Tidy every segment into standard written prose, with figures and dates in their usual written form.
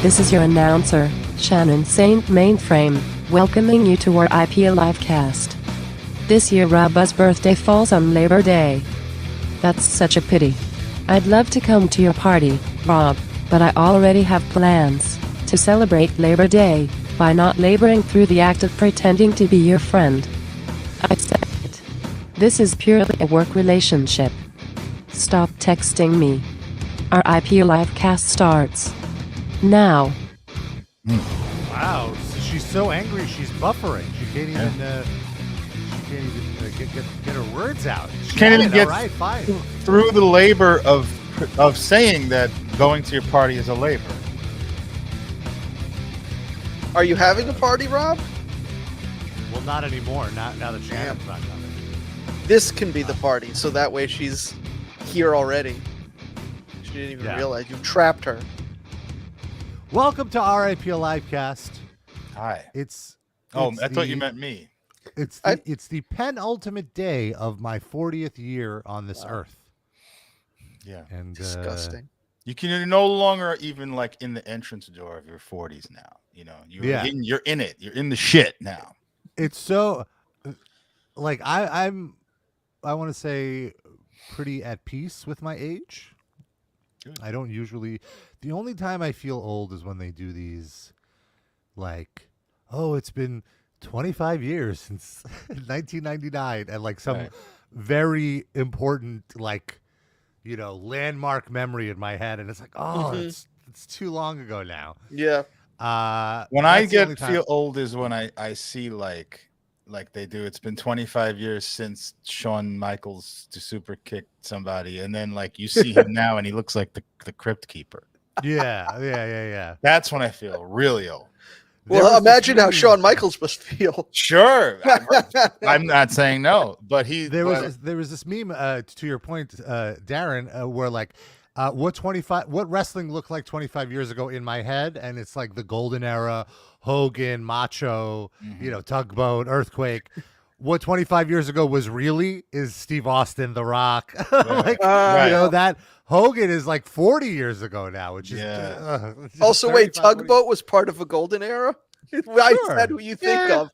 This is your announcer, Shannon Saint Mainframe, welcoming you to our IPA Livecast. This year Robb's birthday falls on Labor Day. That's such a pity. I'd love to come to your party, Rob, but I already have plans to celebrate Labor Day by not laboring through the act of pretending to be your friend. I said it. This is purely a work relationship. Stop texting me. Our IPA Livecast starts now. Wow, she's so angry she's buffering. She can't even get her words out. She can't even get right, fine. through the labor of saying that going to your party is a labor. Are you having a party, Rob? Well, not anymore. Not now that Shannon's not coming. This can be the party, so that way she's here already. She didn't even realize you trapped her. Welcome to RIPL Livecast. Hi. I thought you meant me. It's the penultimate day of my 40th year on this earth. Yeah. And disgusting. You can no longer even like in the entrance door of your 40s now. You know, you're in it. You're in the shit now. It's so like I want to say pretty at peace with my age. Good. I don't usually. The only time I feel old is when they do these, like, oh, it's been 25 years since 1999, and like some very important, like, you know, landmark memory in my head, and it's like, oh, it's too long ago now. Yeah. When I feel old is when I see like they do. It's been 25 years since Shawn Michaels to super kick somebody, and then like you see him now, and he looks like the Crypt Keeper. Yeah. That's when I feel really old. Well, imagine how Shawn Michaels must feel. Sure, I'm not saying no, but there was this meme to your point, Darren, where like what wrestling looked like 25 years ago in my head, and it's like the golden era, Hogan, Macho, Tugboat, Earthquake. What 25 years ago was really is Steve Austin, The Rock. That Hogan is like 40 years ago now, which is also wait, Tugboat was part of a golden era? I said who you think of.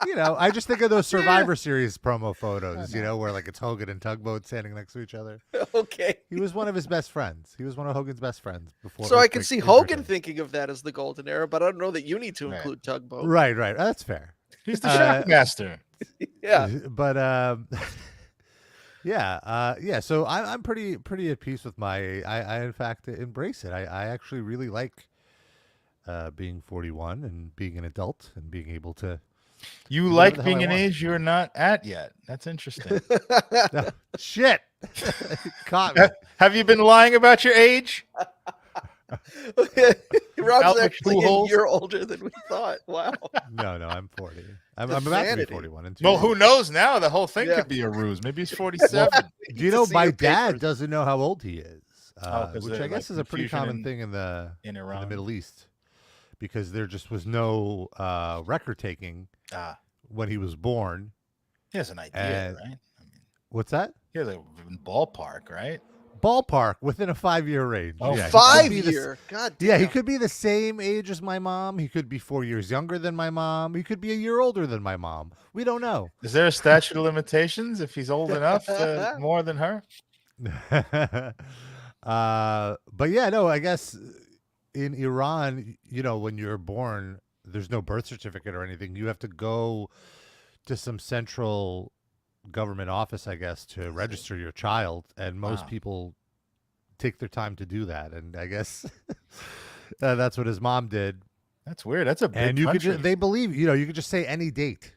I just think of those Survivor Series promo photos, where like it's Hogan and Tugboat standing next to each other. Okay. He was one of his best friends. He was one of Hogan's best friends before. So I can see Hogan thinking of that as the golden era, but I don't know that you need to include Tugboat. Right. That's fair. He's the Shockmaster. Yeah. But so I'm pretty at peace with I in fact embrace it. I actually really like being 41 and being an adult and being able to. You like being an age you're not at yet. That's interesting. Shit. Caught me. Have you been lying about your age? Rob's actually a year older than we thought. Wow. No, I'm 40. I'm about to be 41. Well, who knows now? The whole thing could be a ruse. Maybe he's 47. Do you know my dad doesn't know how old he is? Which I guess is a pretty common thing in Iran. In the Middle East. Because there just was no record taking when he was born. He has an idea, right? What's that? He has a ballpark, right? Ballpark within a 5-year range. Oh, yeah, 5 year. God damn. Yeah, he could be the same age as my mom. He could be 4 years younger than my mom. He could be a year older than my mom. We don't know. Is there a statute of limitations if he's old enough more than her? But yeah, no, I guess in Iran, when you're born, there's no birth certificate or anything. You have to go to some central government office, I guess, to register your child, and most people take their time to do that. And I guess that's what his mom did. That's weird. That's a big country. They believe, you could just say any date,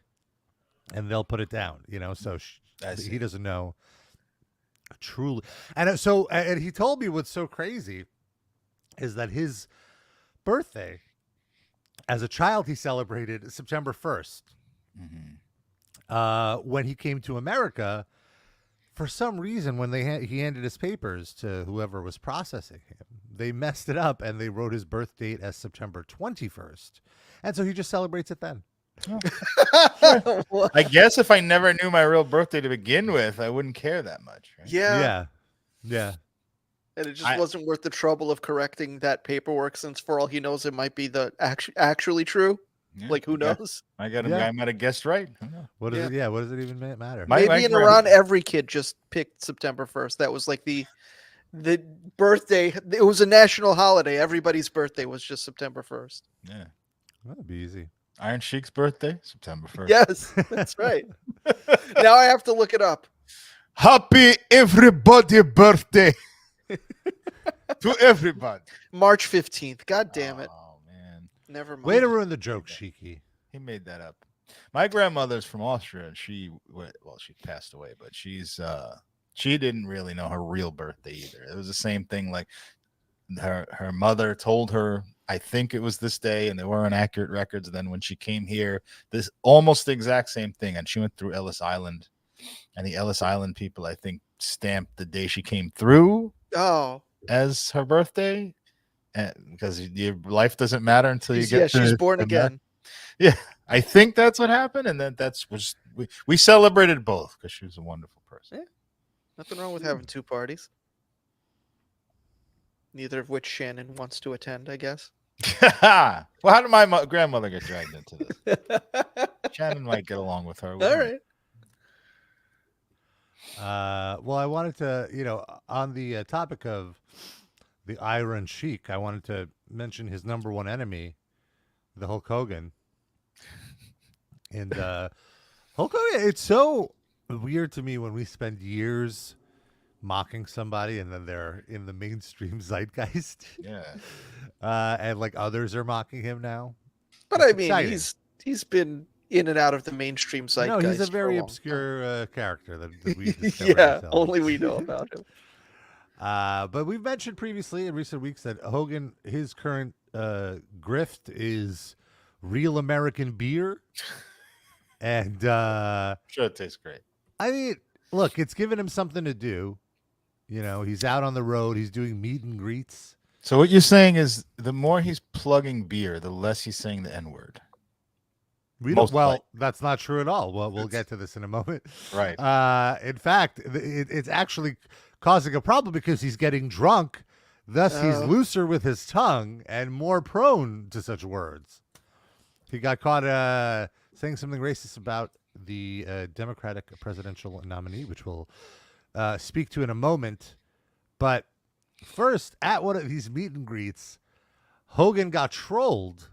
and they'll put it down. So he doesn't know truly. And so, and he told me what's so crazy is that his birthday, as a child, he celebrated September 1st. When he came to America, for some reason, when he handed his papers to whoever was processing him, they messed it up and they wrote his birth date as September 21st. And so he just celebrates it then. I guess if I never knew my real birthday to begin with, I wouldn't care that much. Right? Yeah. And it just wasn't worth the trouble of correcting that paperwork, since for all he knows, it might be the actually true. Yeah, like, who knows? I might have guessed right. What does it? Yeah, what does it even matter? Maybe in Iran, every kid just picked September 1st. That was like the birthday. It was a national holiday. Everybody's birthday was just September 1st. Yeah, that'd be easy. Iron Sheik's birthday, September 1st. Yes, that's right. Now I have to look it up. Happy everybody birthday to everybody. March 15th. God damn it. Oh, man. Never mind. Way to ruin the joke, Shiki. He made that up. My grandmother's from Austria, and she passed away, but she didn't really know her real birthday either. It was the same thing. Like her mother told her, I think it was this day, and there weren't accurate records. And then when she came here, this almost the exact same thing. And she went through Ellis Island, and the Ellis Island people, I think, stamped the day she came through as her birthday, because your life doesn't matter until you get. She's born again. Yeah, I think that's what happened, and then we celebrated both because she was a wonderful person. Yeah. Nothing wrong with having two parties. Neither of which Shannon wants to attend, I guess. Well, how did my grandmother get dragged into this? Shannon might get along with her. All right. Well, I wanted to, on the topic of the Iron Sheik, I wanted to mention his number one enemy, the Hulk Hogan. And Hulk Hogan, it's so weird to me when we spend years mocking somebody and then they're in the mainstream zeitgeist. Yeah. And like others are mocking him now. But I mean, he's been in and out of the mainstream zeitgeist. No, he's a very obscure character that we discovered ourselves. Only we know about him. But we've mentioned previously in recent weeks that Hogan, his current grift is real American beer. And sure, it tastes great. I mean, look, it's given him something to do. He's out on the road. He's doing meet and greets. So what you're saying is the more he's plugging beer, the less he's saying the N-word. That's not true at all. Well, we'll get to this in a moment. Right. In fact, it's actually causing a problem because he's getting drunk. Thus, he's looser with his tongue and more prone to such words. He got caught saying something racist about the Democratic presidential nominee, which we'll speak to in a moment. But first, at one of these meet and greets, Hogan got trolled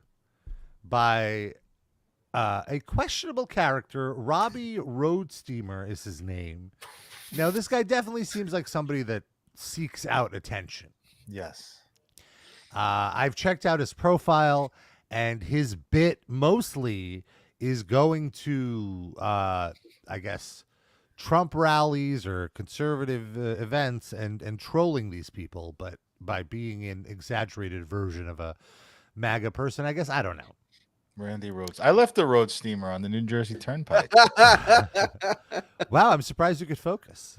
by a questionable character. Robbie Roadsteamer is his name. Now, this guy definitely seems like somebody that seeks out attention. Yes. I've checked out his profile, and his bit mostly is going to, I guess, Trump rallies or conservative events and trolling these people, but by being an exaggerated version of a MAGA person, I guess. I don't know. Randy Rhodes. I left the road steamer on the New Jersey Turnpike. Wow, I'm surprised you could focus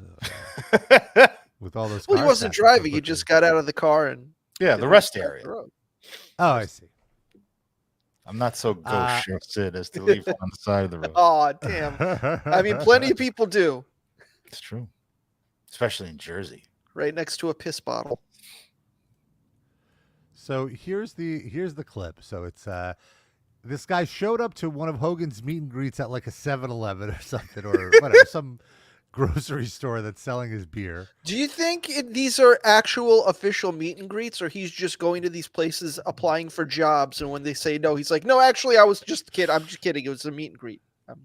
with all those. Well, he wasn't driving. He just got out of the car and the rest area. Oh, I see. I'm not so gauche Sid as to leave on the side of the road. Oh, damn. I mean, plenty of people do. It's true. Especially in Jersey. Right next to a piss bottle. So here's the clip. So it's this guy showed up to one of Hogan's meet and greets at like a 7-Eleven or something, or whatever, some grocery store that's selling his beer. Do you think these are actual official meet and greets, or he's just going to these places applying for jobs, and when they say no, he's like, no, actually, I was just kidding. I'm just kidding. It was a meet and greet.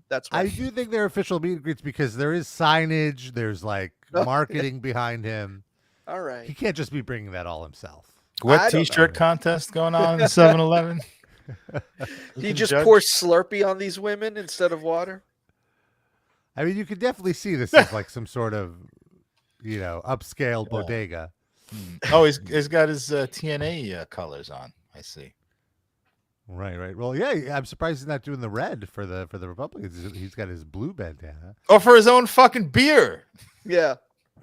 That's right. I do think they're official meet and greets because there is signage. There's like marketing behind him. All right. He can't just be bringing that all himself. Wet T-shirt contest going on in 7-Eleven. He just pours Slurpee on these women instead of water. I mean, you could definitely see this as like some sort of, upscale bodega. Oh, he's got his TNA colors on. I see. Right. Well, yeah, I'm surprised he's not doing the red for the Republicans. He's got his blue bandana. Or for his own fucking beer. Yeah.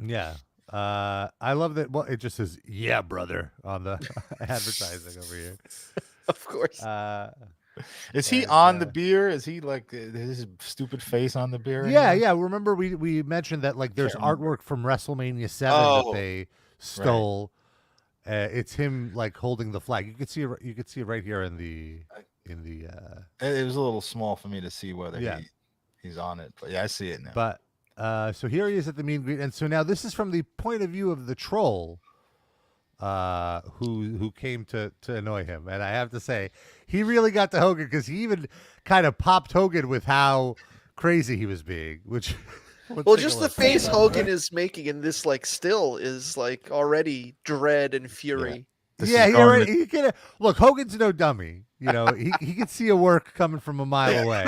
Yeah. I love that. Well, it just says, yeah, brother, on the advertising over here. Of course. Is he on the beer? Is he like his stupid face on the beer? Yeah. Remember we mentioned that like there's artwork from WrestleMania 7 that they stole. It's him like holding the flag. You could see it right here in the. It was a little small for me to see whether he's on it, but yeah, I see it now. But so here he is at the meet and greet, and so now this is from the point of view of the troll, who came to annoy him, and I have to say he really got to Hogan because he even kind of popped Hogan with how crazy he was being, which. Well, just the face Hogan is making in this like still is like already dread and fury. Yeah, he can look. Hogan's no dummy. You know, he can see a work coming from a mile away,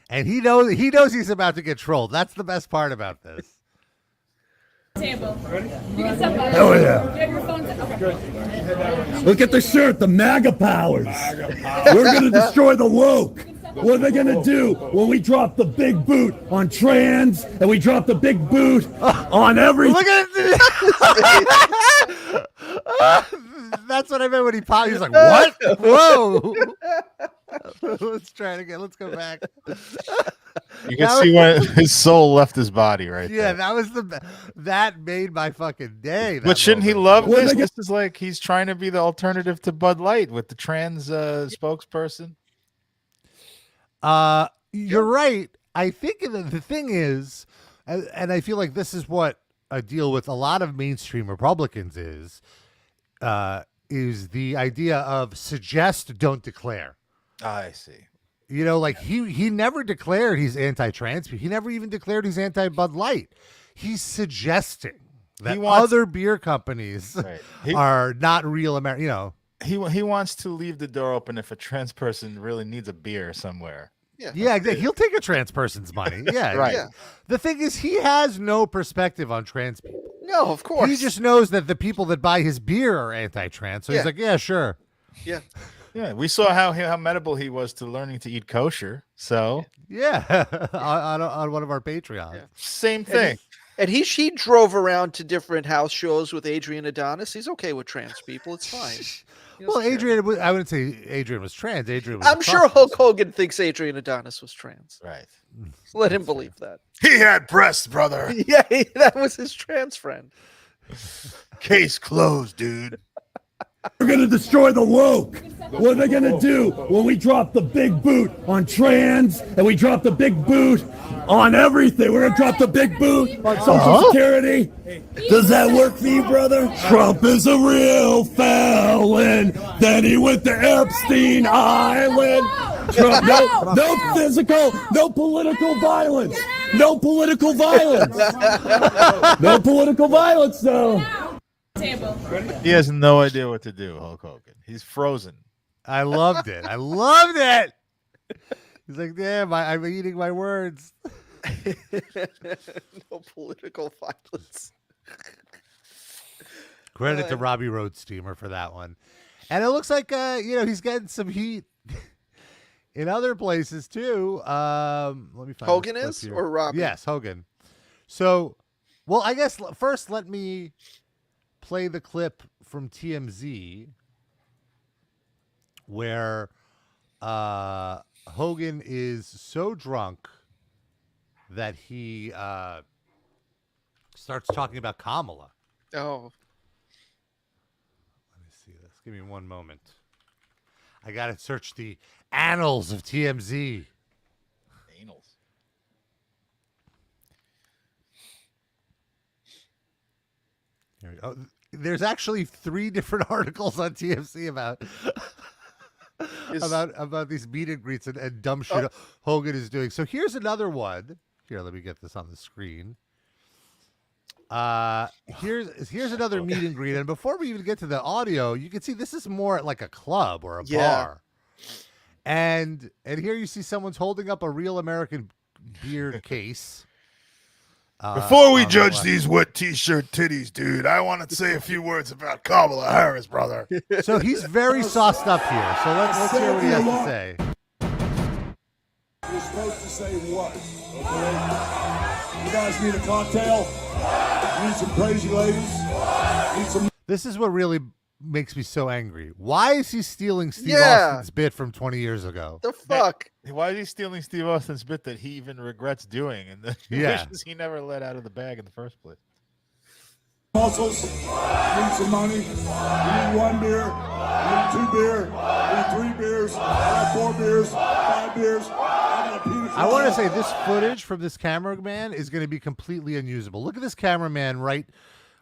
and he knows he's about to get trolled. That's the best part about this. Table. You can step by. Oh yeah. You have your phones. Okay. Look at the shirt, the MAGA powers. We're gonna destroy the woke. What are they gonna do when we drop the big boot on trans and we drop the big boot on everything? Look at it. That's what I meant when he popped. He's like, "What? Whoa!" Let's try it again. Let's go back. You can see when his soul left his body, right? Yeah, there. that made my fucking day. But shouldn't he love this? This is like he's trying to be the alternative to Bud Light with the trans spokesperson. You're right. I think the thing is, and I feel like this is what I deal with a lot of mainstream Republicans is the idea of suggest, don't declare. I see. You know, like he never declared he's anti-trans. He never even declared he's anti-Bud Light. He's suggesting that other beer companies are not real American. You know, he wants to leave the door open if a trans person really needs a beer somewhere. Yeah, exactly. He'll take a trans person's money. Yeah, right. Yeah. The thing is, he has no perspective on trans people. No, of course. He just knows that the people that buy his beer are anti-trans. So he's like, yeah, sure. Yeah. Yeah, we saw how amenable he was to learning to eat kosher. So yeah, on one of our Patreons. Yeah. Same thing. And he drove around to different house shows with Adrian Adonis. He's okay with trans people. It's fine. Well, Adrian, I wouldn't say Adrian was trans. I'm sure Hulk Hogan thinks Adrian Adonis was trans. Right. Let him believe that. He had breasts, brother. Yeah, that was his trans friend. Case closed, dude. We're gonna destroy the woke. What are they gonna do when we drop the big boot on trans and we drop the big boot on everything? We're gonna drop the big boot on Social Security. Does that work for you, brother? Trump is a real felon. Then he went to Epstein Island. Trump, no physical, no political violence. No political violence. No political violence, though. He has no idea what to do, Hulk Hogan. He's frozen. I loved it. I loved it. He's like, damn, I'm eating my words. No political violence. Credit to Robbie Road Steamer for that one. And it looks like, he's getting some heat in other places, too. Let me find Hogan is? here. Or Robbie? Yes, Hogan. So, well, I guess first let me play the clip from TMZ where Hogan is so drunk that he starts talking about Kamala. Oh. Let me see this. Give me one moment. I got to search the annals of TMZ. Annals. Here we go. There's actually 3 different articles on TMZ about about these meet and greets and dumb shit Hogan is doing. So here's another one. Here, let me get this on the screen. Here's another meet and greet. And before we even get to the audio, you can see this is more like a club or a bar. And here you see someone's holding up a real American beer case. Before we judge these wet t-shirt titties, dude, I want to say a few words about Kamala Harris, brother. So he's very sauced up here. So let's hear what he has to say. You're supposed to say what? Okay? You guys need a cocktail? Need some crazy ladies? Need some... This is what really makes me so angry. Why is he stealing Steve Austin's bit from 20 years ago? The fuck? Why is he stealing Steve Austin's bit that he even regrets doing and wishes he never let out of the bag in the first place? Muscles, need some money. You need 1 beer, you need 2 beer, you need 3 beers, I got 4 beers, 5 beers. I want to say this footage from this cameraman is going to be completely unusable. Look at this cameraman right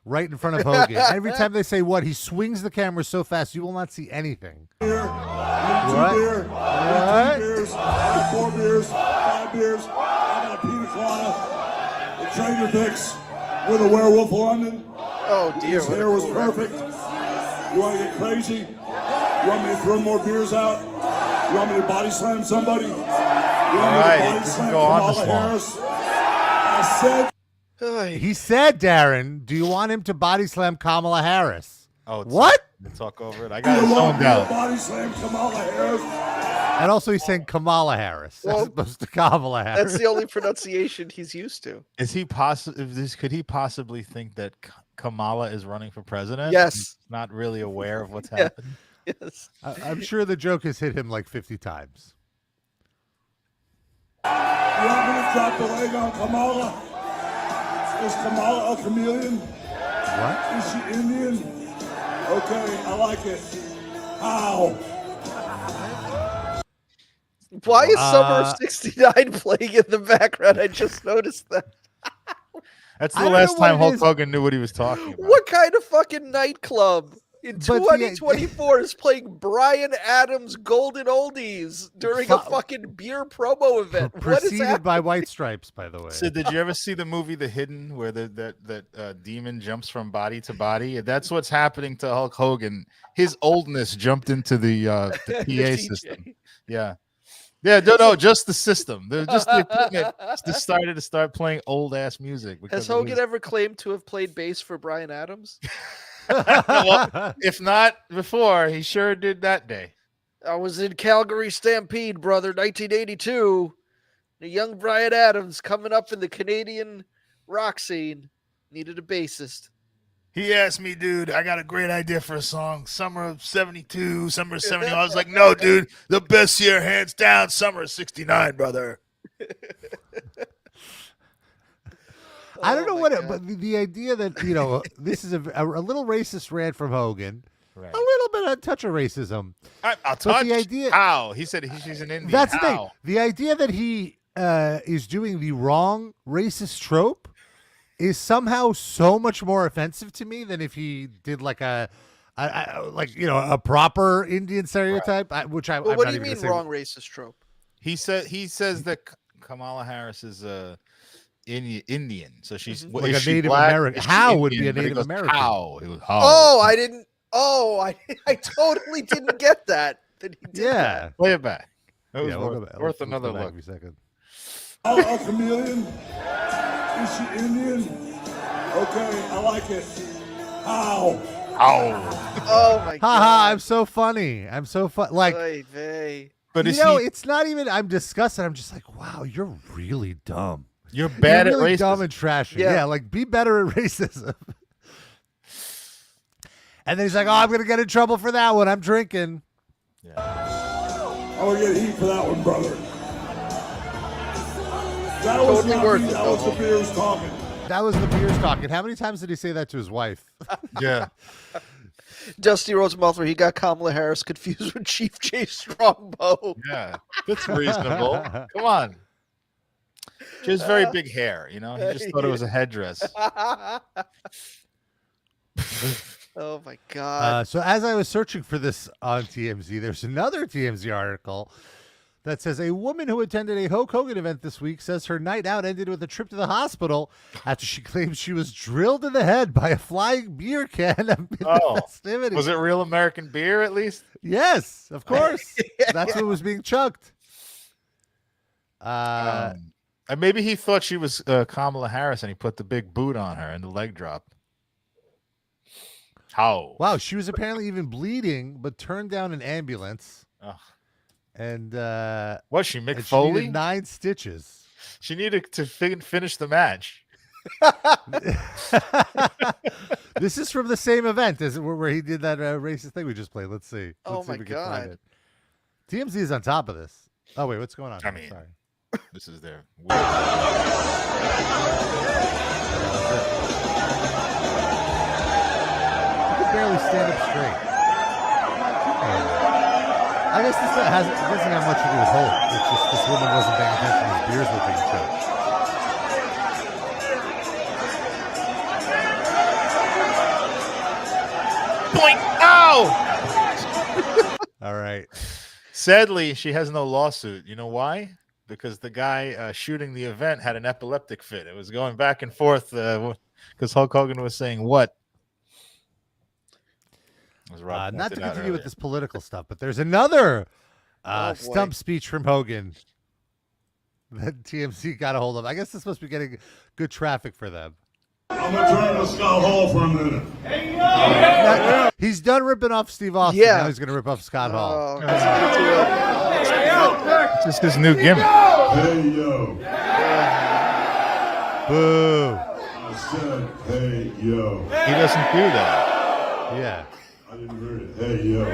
in front of Hogan. Every time they say what, he swings the camera so fast you will not see anything. Beer, What? beer, What? 2 beers, 4 beers, 5 beers. I got a pina colada, a Trader Vic's with a Werewolf of London. Oh dear. His hair was perfect. You want to get crazy? You want me to throw more beers out? You want me to body slam somebody? You want me to body slam Kamala Harris? I said. He said, Darren, do you want him to body slam Kamala Harris? Oh, what? Talk over it. I got it zoned out. Body slam Kamala Harris. And also he's saying Kamala Harris as opposed to Kamala Harris. That's the only pronunciation he's used to. Is he could he possibly think that Kamala is running for president? Yes. He's not really aware of what's happening. Yes. I'm sure the joke has hit him like 50 times. You want me to drop the leg on Kamala? Is Kamala a chameleon? What? Is she Indian? Okay, I like it. How? Why is Summer of '69 playing in the background? I just noticed that. That's the last time Hulk Hogan knew what he was talking about. What kind of fucking nightclub in 2024 is playing Bryan Adams' Golden Oldies during a fucking beer promo event? What is Preceded by White Stripes, by the way. So did you ever see the movie The Hidden, where that demon jumps from body to body? That's what's happening to Hulk Hogan. His oldness jumped into the PA system. Yeah. Yeah, no, just the system. Just the equipment decided to start playing old ass music. Has Hogan ever claimed to have played bass for Bryan Adams? Well, if not before, he sure did that day. I was in Calgary Stampede, brother, 1982. The young Bryan Adams coming up in the Canadian rock scene needed a bassist. He asked me, dude, I got a great idea for a song. Summer of 72, summer of 71. I was like, no, dude, the best year, hands down, summer of 69, brother. I don't know but the idea that, you know, this is a little racist rant from Hogan. Right. A little bit, a touch of racism. I'll touch the idea. How? He said she's an Indian. That's the thing. The idea that he is doing the wrong racist trope is somehow so much more offensive to me than if he did like a proper Indian stereotype, right. Which I. Well, I'm what not do you even mean say. Wrong racist trope? He says that Kamala Harris is Indian, so she's like a Native American. How would be a Native American? How? It was how. Oh, I didn't. Oh, I totally didn't get that. That he did that. Play it back. That was worth another look. Every second. Oh, a chameleon? Is she Indian? Okay, I like it. How? Oh my god! Ha! I'm so funny. I'm so fun. Like, but it's not even. I'm disgusted. I'm just like, wow, you're really dumb. You're bad you're really at racism. Dumb and trashy. Yeah, like be better at racism. And then he's like, "Oh, I'm gonna get in trouble for that one. I'm drinking." Yeah. I'm gonna get heat for that one, brother. That was totally worth it. That was the beers talking. That was the beers talking. How many times did he say that to his wife? Yeah. Dusty Rhodes Mouth, where he got Kamala Harris confused with Chief J Strongbow. Yeah, that's reasonable. Come on. She has very big hair, you know. He just thought it was a headdress. Oh my god! So as I was searching for this on TMZ, there's another TMZ article that says a woman who attended a Hulk Hogan event this week says her night out ended with a trip to the hospital after she claims she was drilled in the head by a flying beer can amid the festivities. Was it real American beer at least? Yes, of course. That's what was being chucked. Maybe he thought she was Kamala Harris and he put the big boot on her and the leg drop. How? Wow, she was apparently even bleeding, but turned down an ambulance. Oh. And was she Mick Foley? She needed 9 stitches. She needed to finish the match. This is from the same event as where he did that racist thing we just played. Let's see. Oh Let's see my god! TMZ is on top of this. Oh wait, what's going on? I mean, sorry. This is their. stand up straight. I guess this doesn't have much to do with Hulk. It's just this woman wasn't paying attention. His beers were being choked. Point. Ow! All right. Sadly, she has no lawsuit. You know why? Because the guy shooting the event had an epileptic fit. It was going back and forth because Hulk Hogan was saying what? Not to continue with this political stuff, but there's another stump speech from Hogan that TMZ got a hold of. I guess this must be getting good traffic for them. I'm going to turn to Scott Hall for a minute. He's done ripping off Steve Austin. Yeah. Now he's going to rip off Scott Hall. It's just his new gimmick. Hey, yo. Boo. I said, hey, yo. He doesn't do that. Yeah. I didn't hear it. Hey, yo.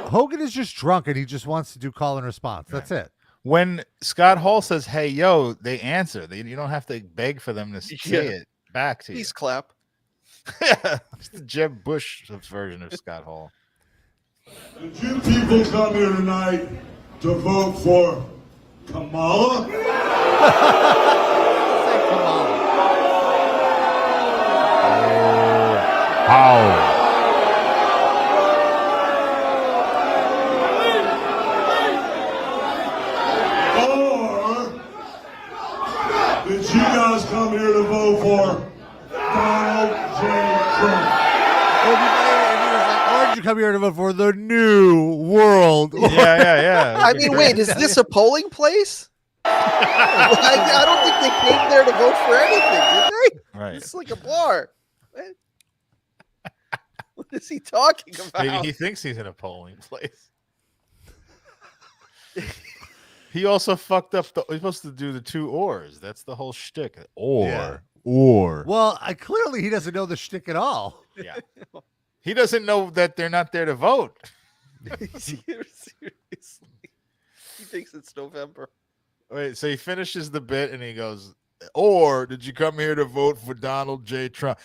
Hogan is just drunk and he just wants to do call and response. That's it. When Scott Hall says, hey, yo, they answer. You don't have to beg for them to say it back to you. Please clap. It's the Jeb Bush version of Scott Hall. Did you people come here tonight to vote for Kamala? How? Did you guys come here to vote for Donald J. Trump? Or did you come here to vote for the new world? Yeah. I mean, wait, is this a polling place? I don't think they came there to vote for anything, did they? Right. It's like a bar. What is he talking about? Maybe he thinks he's in a polling place. He also fucked up. He's supposed to do the 2 ors. That's the whole shtick. Or. Well, clearly he doesn't know the shtick at all. Yeah. He doesn't know that they're not there to vote. Seriously. He thinks it's November. Wait, so he finishes the bit and he goes, or did you come here to vote for Donald J. Trump?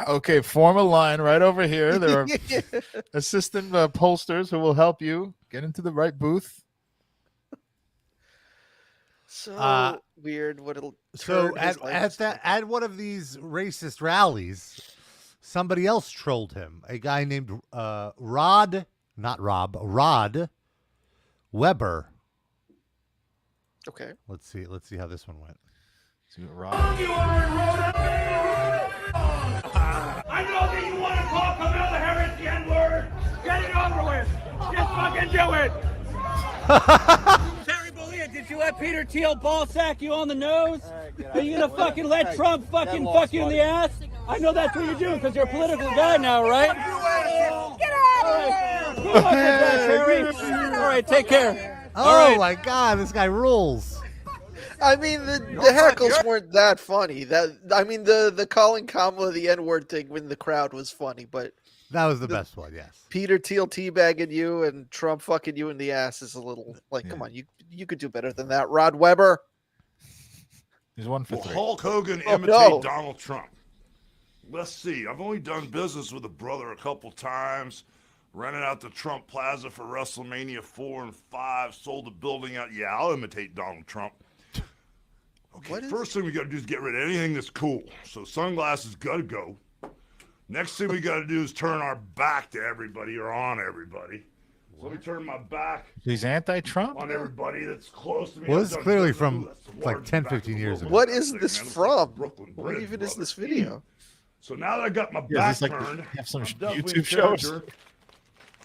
Okay, form a line right over here. There are assistant pollsters who will help you get into the right booth. So weird. What it'll. So at one of these racist rallies, somebody else trolled him. A guy named Rod Weber. Okay. Let's see how this one went. See what Rod. I know that you want to call Kamala Harris the N-word. Get it over with. Just fucking do it. Terry Bollea, did you let Peter Thiel ball sack you on the nose? Are you gonna fucking let Trump fucking fuck you in the ass? I know that's what you're doing because you're a political guy now, right? Get out of here! Good luck with that, Terry. All right, take care. Oh my God, this guy rules. I mean, the heckles weren't that funny. The calling Kamala the N-word thing when the crowd was funny, but that was the best one. Yes. Peter Thiel teabagging you and Trump fucking you in the ass is a little like, come on, you could do better than that, Rod Weber. He's 1 for 3. Hulk Hogan imitate Donald Trump. Let's see. I've only done business with a brother a couple times. Rented out the Trump Plaza for WrestleMania 4 and 5. Sold the building out. Yeah, I'll imitate Donald Trump. Okay, first thing we got to do is get rid of anything that's cool. So sunglasses got to go. Next thing we got to do is turn our back to everybody or on everybody. So let me turn my back. He's anti-Trump? On everybody that's close to me. Well, this is clearly from like 10, 15 years ago. What is this from? What even is this video? So now that I got my back turned, have some I'm YouTube shows.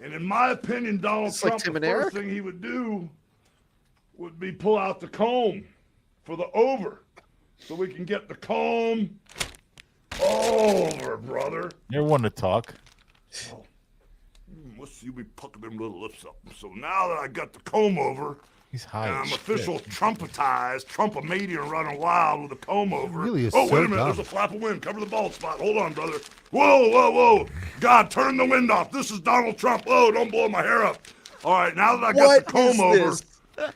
And in my opinion, Donald Trump, the first thing he would do would be pull out the comb for the over. So we can get the comb over, brother. You're one to talk. Oh. Let's see, we pucker them little lips up. So now that I got the comb over, he's high. And I'm official Trumpetized, Trump-a-media running wild with a comb over. Really is wait so a minute, dumb. there's a flap of wind. Cover the bald spot. Hold on, brother. Whoa. God, turn the wind off. This is Donald Trump. Whoa, don't blow my hair up. All right, now that I got the comb over,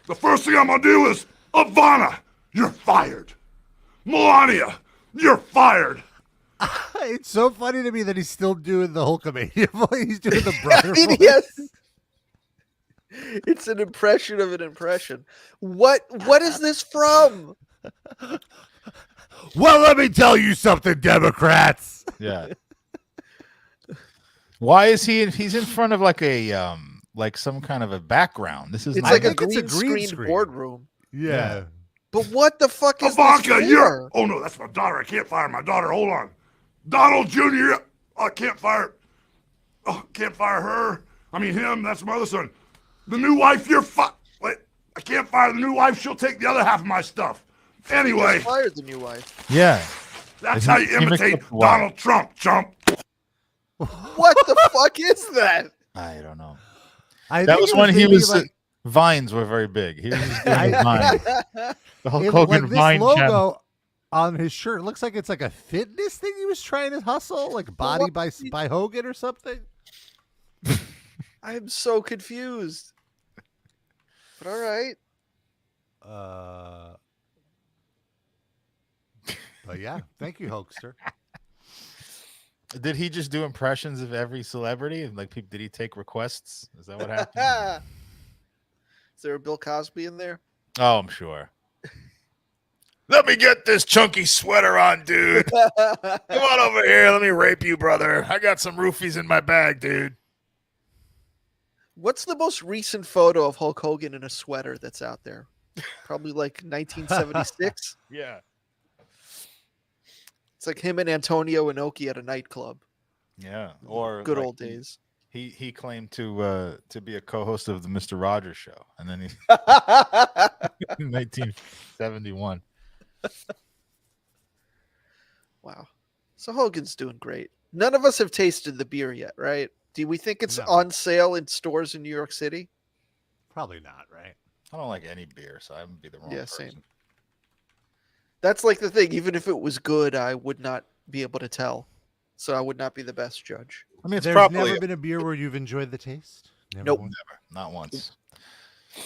the first thing I'm going to do is, Ivana, you're fired. Melania, you're fired. It's so funny to me that he's still doing the Hulkamania voice. He's doing the brother voice. Yes. It's an impression of an impression. What is this from? Well, let me tell you something, Democrats. Yeah. Why is he's in front of like a like some kind of a background? This is It's not like a think it's a green green screen screen. boardroom. Yeah. But what the fuck is Ivanka, this you're. for? Oh no, that's my daughter. I can't fire my daughter. Hold on. Donald Jr. I can't fire. Oh, can't fire her. I mean him. That's my other son. The new wife, you're Wait, I can't fire the new wife. She'll take the other half of my stuff. Anyway. Just fired the new wife. Yeah. That's how you imitate Donald Trump, chump. What the fuck is that? I don't know. That was when he was Vines were very big. He was just doing Vine. The Hulk Hogan like this Vine logo channel. on his shirt looks like it's like a fitness thing he was trying to hustle, like Body by Hogan or something. I'm so confused. But all right. But yeah, thank you, Hulkster. Did he just do impressions of every celebrity? Like, did he take requests? Is that what happened? Is there a Bill Cosby in there? Oh, I'm sure. Let me get this chunky sweater on, dude. Come on over here. Let me rape you, brother. I got some roofies in my bag, dude. What's the most recent photo of Hulk Hogan in a sweater that's out there? Probably like 1976. Yeah. It's like him and Antonio Inoki at a nightcub. Yeah. Or good like old days. He claimed to be a co-host of the Mr. Rogers show, and then he in 1971. Wow. So Hogan's doing great. None of us have tasted the beer yet, right? Do we think it's on sale in stores in New York City? Probably not, right? I don't like any beer, so I would be the wrong person. Same. That's like the thing. Even if it was good, I would not be able to tell. So I would not be the best judge. I mean, it's There's probably never been a beer where you've enjoyed the taste? Nope. Never. Not once.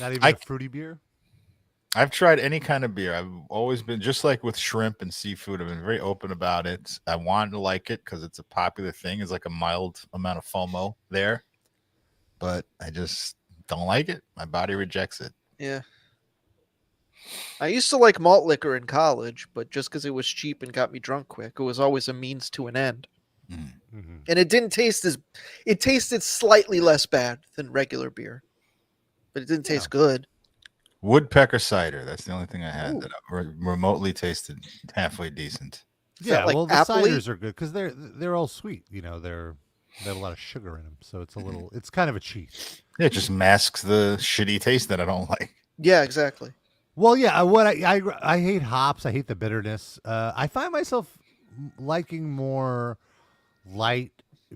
Not even a fruity beer? I've tried any kind of beer. I've always been, just like with shrimp and seafood, I've been very open about it. I want to like it because it's a popular thing. It's like a mild amount of FOMO there. But I just don't like it. My body rejects it. Yeah. I used to like malt liquor in college, but just because it was cheap and got me drunk quick, it was always a means to an end. Mm-hmm. And it didn't taste it tasted slightly less bad than regular beer, but it didn't taste good. Woodpecker cider. That's the only thing I had that remotely tasted halfway decent. Yeah, like well, the apple-y? ciders are good because they're all sweet. You know, they have a lot of sugar in them, so it's a little. It's kind of a cheat. Yeah, it just masks the shitty taste that I don't like. Yeah, exactly. Well, yeah. I hate hops. I hate the bitterness. I find myself liking more light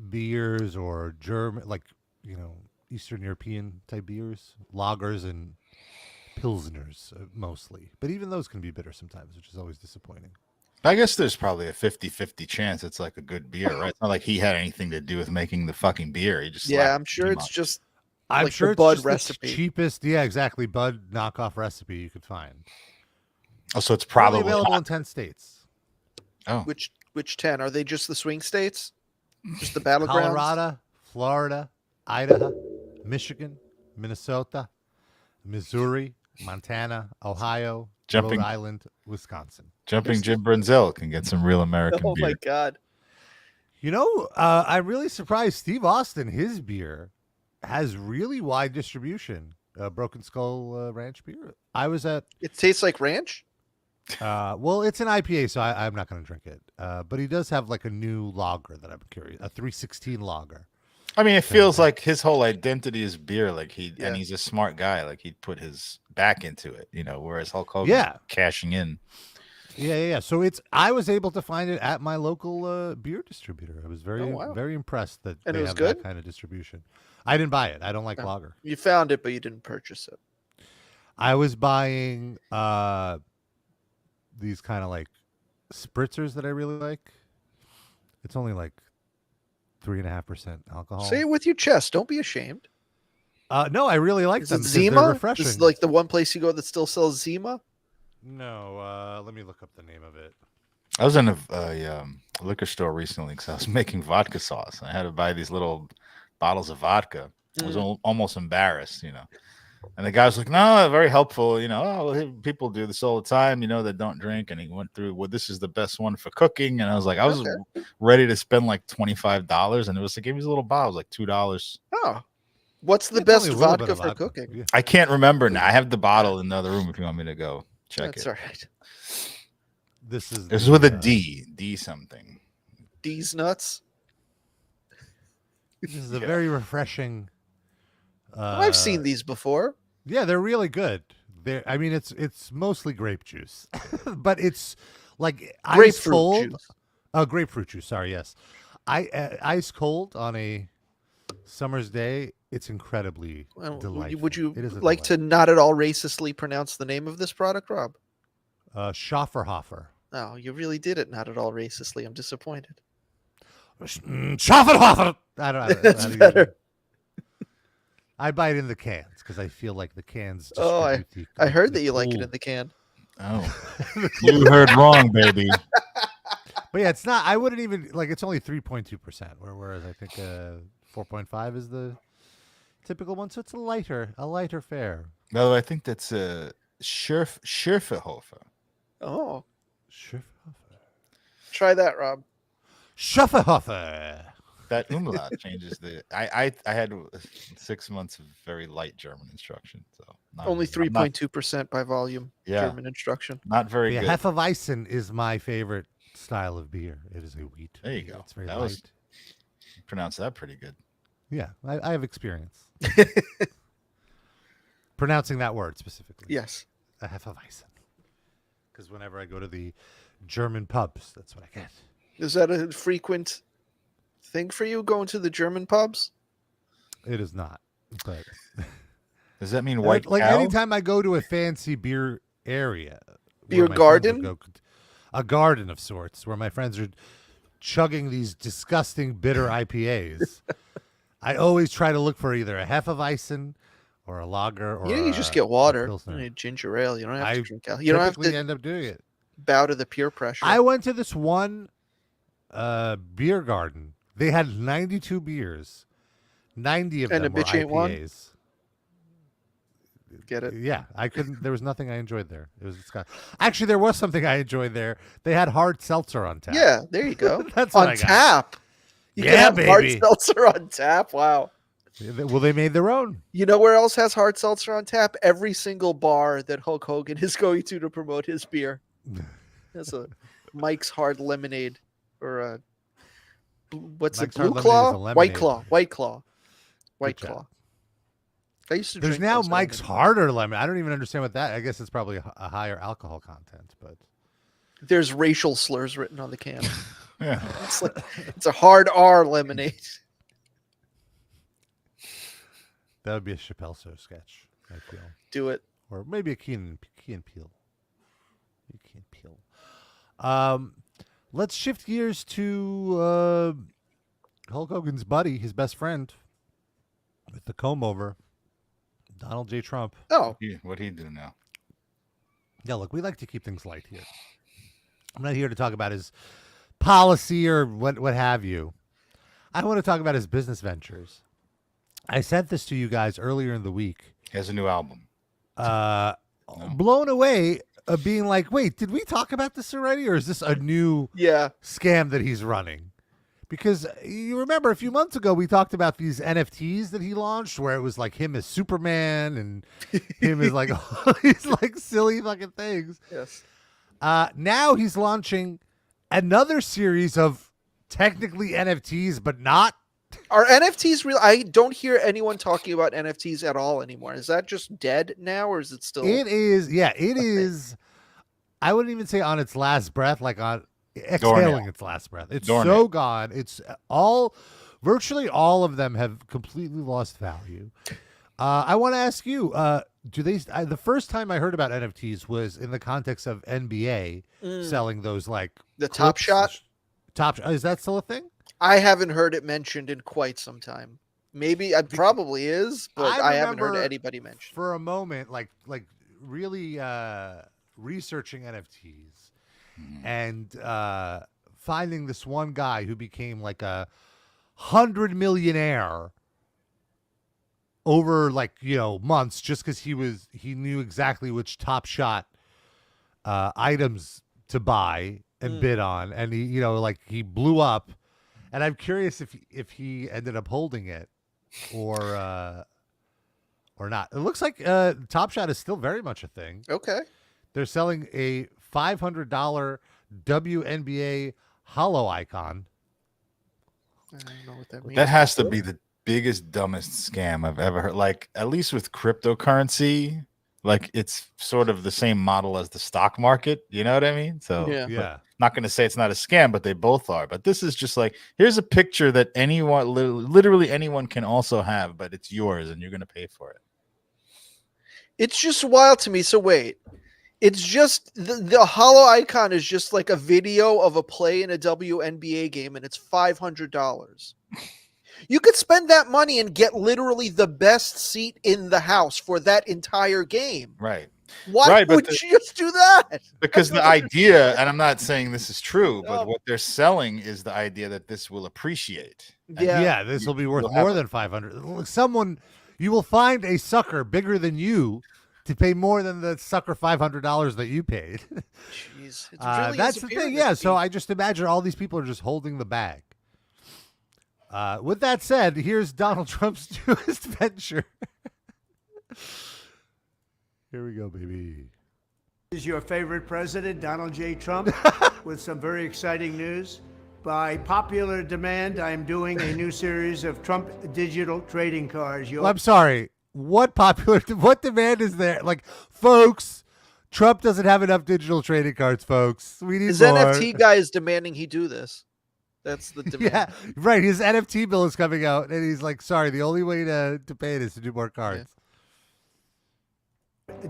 beers or German, like Eastern European type beers, lagers and pilsners mostly. But even those can be bitter sometimes, which is always disappointing. I guess there's probably a 50-50 chance it's like a good beer, right? It's not like he had anything to do with making the fucking beer. He just I'm sure it's just. I'm like sure the it's Bud just recipe. the cheapest. Yeah, exactly. Bud knockoff recipe you could find. Oh, so it's probably only available in 10 states. Oh, which 10? Are they just the swing states? Just the battlegrounds? Colorado, Florida, Idaho, Michigan, Minnesota, Missouri, Montana, Ohio, Rhode Island, Wisconsin. Jumping Jim Brunzell can get some real American beer. Oh my God. I'm really surprised Steve Austin, his beer has really wide distribution. Broken Skull Ranch beer. It tastes like ranch? Well, it's an IPA, so I'm not going to drink it. But he does have like a new lager that I'm curious, a 316 lager. I mean, it feels like his whole identity is beer. Like and he's a smart guy. Like he'd put his back into it, whereas Hulk Hogan cashing in. Yeah. So I was able to find it at my local beer distributor. I was very impressed that they have that kind of distribution. I didn't buy it. I don't like lager. You found it, but you didn't purchase it. I was buying these kind of like spritzers that I really like. It's only like 3.5% alcohol. Say it with your chest. Don't be ashamed. No, I really like them. Zima? They're refreshing. This is like the one place you go that still sells Zima? No, let me look up the name of it. I was in a liquor store recently because I was making vodka sauce. I had to buy these little bottles of vodka. I was almost embarrassed, you know. And the guy was like, "No, very helpful. You know, people do this all the time. You know, that don't drink." And he went through, "Well, this is the best one for cooking." And I was like, I was ready to spend like $25, and it was like, give me a little bottle, it was like $2. Oh, what's the best vodka for cooking? Yeah. I can't remember now. I have the bottle in the other room if you want me to go check That's it. all right. This is with a D something. D's nuts. This is a very refreshing. I've seen these before. Yeah, they're really good. I mean, it's mostly grape juice, but it's like ice cold. Juice. Oh, grapefruit juice. Sorry, yes. Ice cold on a summer's day. It's incredibly delightful. Would you like to not at all racistly pronounce the name of this product, Rob? Schafferhofer. Oh, you really did it not at all racistly. I'm disappointed. Schafferhofer. I don't know. That's better. I buy it in the cans because I feel like the cans. I heard that you like it in the can. Oh, you heard wrong, baby. But yeah, it's not. I wouldn't even like. It's only 3.2%, whereas I think 4.5 is the typical one. So it's a lighter fare. No, I think that's Schürferhofer. Oh, Schürferhofer. Try that, Rob. Schürferhofer. That umlaut changes the. I had 6 months of very light German instruction, so only 3.2% by volume. Yeah. German instruction. Not very good. Hefeweizen is my favorite style of beer. It is a wheat. There you go. It's very light. You pronounced that pretty good. Yeah, I have experience pronouncing that word specifically. Yes, a Hefeweizen. Because whenever I go to the German pubs, that's what I get. Is that a frequent thing for you going to the German pubs? It is not, but does that mean white like cow? anytime I go to a fancy beer area, beer garden, a garden of sorts, where my friends are chugging these disgusting bitter IPAs, I always try to look for either a Hefeweizen or a lager, or you just get water, ginger ale. You don't have to drink alcohol. You don't have to end up doing it. Bow to the peer pressure. I went to this one beer garden. They had 92 beers. 90 of them were IPAs. One? Get it? Yeah, I couldn't. There was nothing I enjoyed there. It was actually there was something I enjoyed there. They had hard seltzer on tap. Yeah, there you go. That's on what I got. tap. You can have hard seltzer on tap. Wow. Well, they made their own. You know where else has hard seltzer on tap? Every single bar that Hulk Hogan is going to promote his beer. That's a Mike's Hard Lemonade or what's Mike's it? Blue Claw? White Claw. I used to There's drink now Mike's Harder Lemon. I don't even understand what that. I guess it's probably a higher alcohol content, but there's racial slurs written on the can. Yeah, it's a hard R lemonade. That would be a Chappelle Show sketch, I feel. Do it, or maybe a Key and Peele. Let's shift gears to Hulk Hogan's buddy, his best friend, with the comb over, Donald J. Trump. Oh, what'd he do now? Yeah, look, we like to keep things light here. I'm not here to talk about his policy or what have you. I want to talk about his business ventures. I sent this to you guys earlier in the week. He has a new album. Blown away. Being like, wait, did we talk about this already, or is this a new scam that he's running? Because you remember a few months ago we talked about these NFTs that he launched, where it was like him as Superman and him as like all these like silly fucking things. Yes. Now he's launching another series of technically NFTs, but not. Are NFTs real? I don't hear anyone talking about NFTs at all anymore. Is that just dead now, or is it still? It is. Yeah, it is. I wouldn't even say on its last breath, like on exhaling its last breath. It's so gone. It's virtually all of them have completely lost value. I want to ask you, do they? The first time I heard about NFTs was in the context of NBA selling those like the Top Shot. Is that still a thing? I haven't heard it mentioned in quite some time. Maybe it probably is, but I haven't heard anybody mention. For a moment, like really researching NFTs and finding this one guy who became like a 100 millionaire over months just because he knew exactly which Top Shot items to buy and bid on, and he blew up. And I'm curious if he ended up holding it or not. It looks like Top Shot is still very much a thing. Okay. They're selling a $500 WNBA hollow icon. I don't know what that means. That has to be the biggest, dumbest scam I've ever heard. Like, at least with cryptocurrency, like it's sort of the same model as the stock market. You know what I mean? So yeah. Not going to say it's not a scam, but they both are. But this is just like, here's a picture that anyone, literally anyone can also have, but it's yours and you're going to pay for it. It's just wild to me. So wait, it's just the hollow icon is just like a video of a play in a WNBA game, and it's $500. You could spend that money and get literally the best seat in the house for that entire game. Right. Why would you just do that? Because the idea, and I'm not saying this is true, but what they're selling is the idea that this will appreciate. Yeah, this will be worth more than $500. You will find a sucker bigger than you to pay more than the sucker $500 that you paid. Jeez, that's the thing. Yeah, so I just imagine all these people are just holding the bag. With that said, here's Donald Trump's newest venture. Here we go, baby. Is your favorite president, Donald J. Trump, with some very exciting news. By popular demand, I am doing a new series of Trump digital trading cards. I'm sorry. What demand is there? Like, folks, Trump doesn't have enough digital trading cards, folks. We need His more. NFT guy is demanding he do this. That's the demand. Yeah, right. His NFT bill is coming out, and he's like, sorry, the only way to pay it is to do more cards.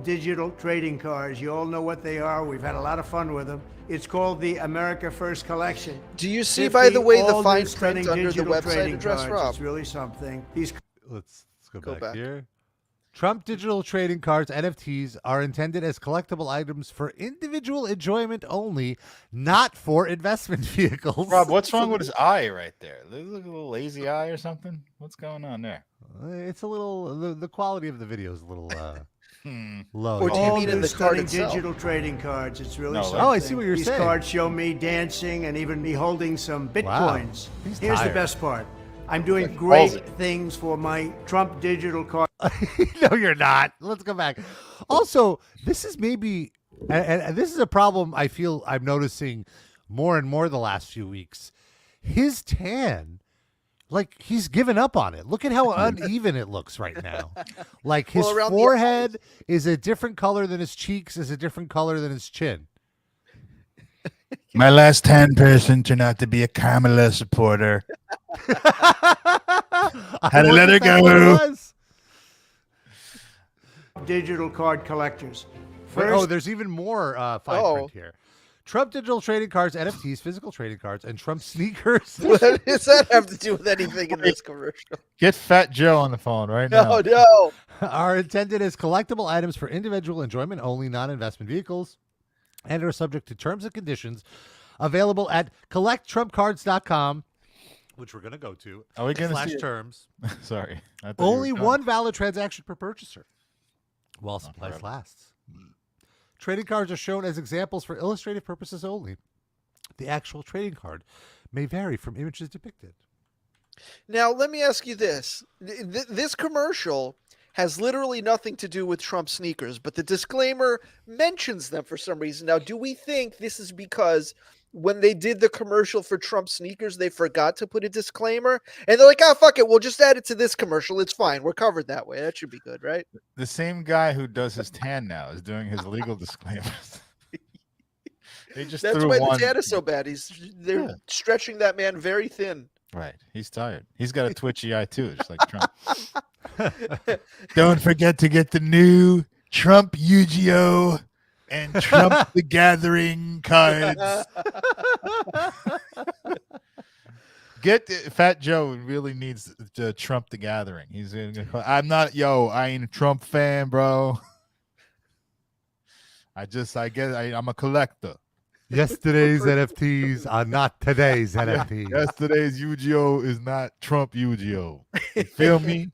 Digital trading cards. You all know what they are. We've had a lot of fun with them. It's called the America First Collection. Do you see, by the way, the fine print under the website address, Rob? It's really something. Let's go back here. Trump digital trading cards, NFTs, are intended as collectible items for individual enjoyment only, not for investment vehicles. Rob, what's wrong with his eye right there? Does it look a little lazy eye or something? What's going on there? It's a little, the quality of the video is a little low. Or do you mean in the card itself? Digital trading cards. It's really something. Oh, I see what you're saying. These cards show me dancing and even me holding some Bitcoins. Wow. Here's the best part. I'm doing great things for my Trump digital card. No, you're not. Let's go back. Also, this is maybe, and this is a problem I feel I'm noticing more and more the last few weeks. His tan, like he's given up on it. Look at how uneven it looks right now. Like his forehead is a different color than his cheeks, is a different color than his chin. My last tan person turned out to be a Kamala supporter. Had to let her go. Digital card collectors. First, there's even more fine print here. Trump digital trading cards, NFTs, physical trading cards, and Trump sneakers. What does that have to do with anything in this commercial? Get Fat Joe on the phone right now. No. Are intended as collectible items for individual enjoyment only, non-investment vehicles, and are subject to terms and conditions. Available at collecttrumpcards.com, which we're going to go to. Are we going to see terms? Sorry. Only one valid transaction per purchaser while supplies lasts. Trading cards are shown as examples for illustrative purposes only. The actual trading card may vary from images depicted. Now, let me ask you this. This commercial has literally nothing to do with Trump sneakers, but the disclaimer mentions them for some reason. Now, do we think this is because when they did the commercial for Trump sneakers, they forgot to put a disclaimer? And they're like, fuck it, we'll just add it to this commercial. It's fine. We're covered that way. That should be good, right? The same guy who does his tan now is doing his legal disclaimers. That's why the tan is so bad. They're stretching that man very thin. Right. He's tired. He's got a twitchy eye too, just like Trump. Don't forget to get the new Trump Yu-Gi-Oh! And Trump the Gathering cards. Get Fat Joe really needs to Trump the Gathering. He's gonna call, I ain't a Trump fan, bro. I'm a collector. Yesterday's NFTs are not today's NFTs. Yesterday's Yu-Gi-Oh is not Trump Yu-Gi-Oh. You feel me?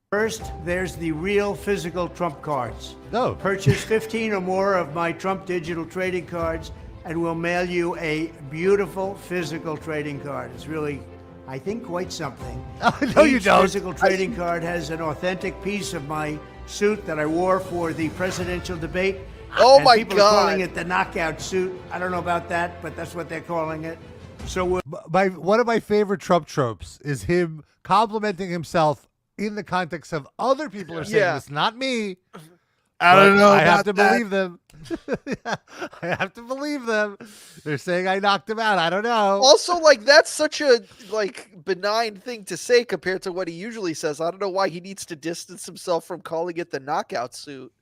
First, there's the real physical Trump cards. No. Purchase 15 or more of my Trump digital trading cards, and we'll mail you a beautiful physical trading card. It's really, I think, quite something. Oh, no, you don't. Each physical trading card has an authentic piece of my suit that I wore for the presidential debate. Oh, and my people God. are calling it the knockout suit. I don't know about that, but that's what they're calling it. So we'll One of my favorite Trump tropes is him complimenting himself in the context of other people are saying this, not me. I don't know. I have to about that. believe them. I have to believe them. They're saying I knocked him out. I don't know. Also, like, that's such a benign thing to say compared to what he usually says. I don't know why he needs to distance himself from calling it the knockout suit.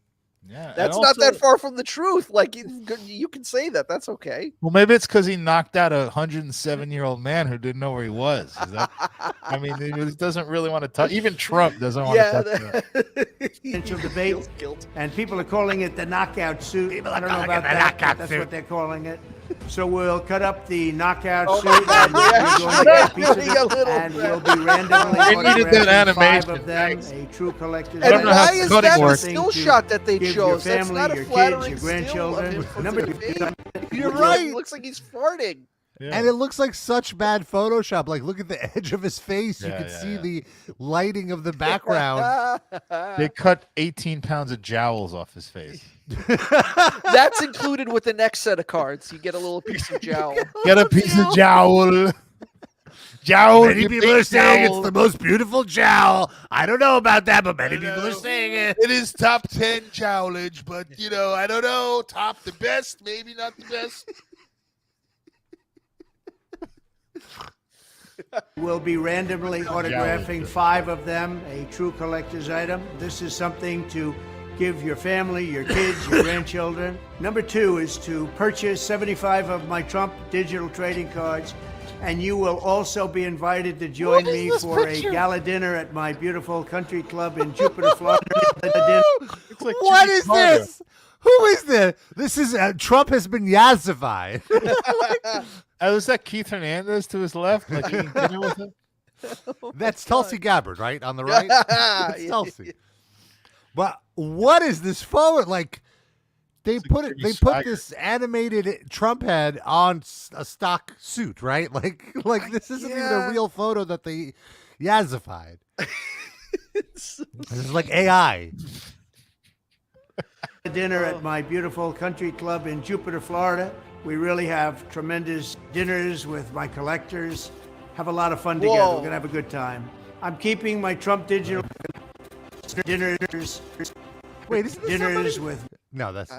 Yeah, That's and not also- that far from the truth. Like, you can say that. That's okay. Well, maybe it's because he knocked out a 107-year-old man who didn't know where he was. Is that, I mean, he doesn't really want to touch. Even Trump doesn't want to touch that. presidential debate, and people are calling it the knockout suit. I don't know about that, but that's what they're calling it. So we'll cut up the knockout suit, and you're going to get a piece of it, and we'll be randomly They needed that autographing 5 animation. of them, a true collector's I don't And know how why is cutting that the works. still shot that they Give chose? your That's family, not a your kids, flattering your still of grandchildren. him from Number the two- debate. You're It right. looks like he's farting. Yeah. And it looks like such bad Photoshop. Like, look at the edge of his face. You Yeah, can yeah, see yeah. the lighting of the background. They cut 18 pounds of jowls off his face. That's included with the next set of cards. You get a little piece of jowl. Get a piece of jowl. Jowl. Many you people big are saying jowl. it's the most beautiful jowl. I don't know about that, but many people are saying it. It is top 10 jowlage, but I don't know. Top the best, maybe not the best. We'll be randomly autographing 5 of them, a true collector's item. This is something to give your family, your kids, your grandchildren. Number 2 is to purchase 75 of my Trump digital trading cards, and you will also be invited to join What is me this for picture? a gala dinner at my beautiful country club in Jupiter, Florida. What is this? Who is this? This is Trump has been yassified. Was that Keith Hernandez to his left? Like eating dinner with him? That's Tulsi Gabbard, right? On the right? That's Tulsi. But what is this photo? Like, they put it. They put this animated Trump head on a stock suit, right? Like this isn't even a real photo that they yassified. This is like AI. Dinner at my beautiful country club in Jupiter, Florida. We really have tremendous dinners with my collectors. Have a lot of fun together. Whoa. We're gonna have a good time. I'm keeping my Trump digital dinners. Wait, isn't this dinners somebody? with No, that's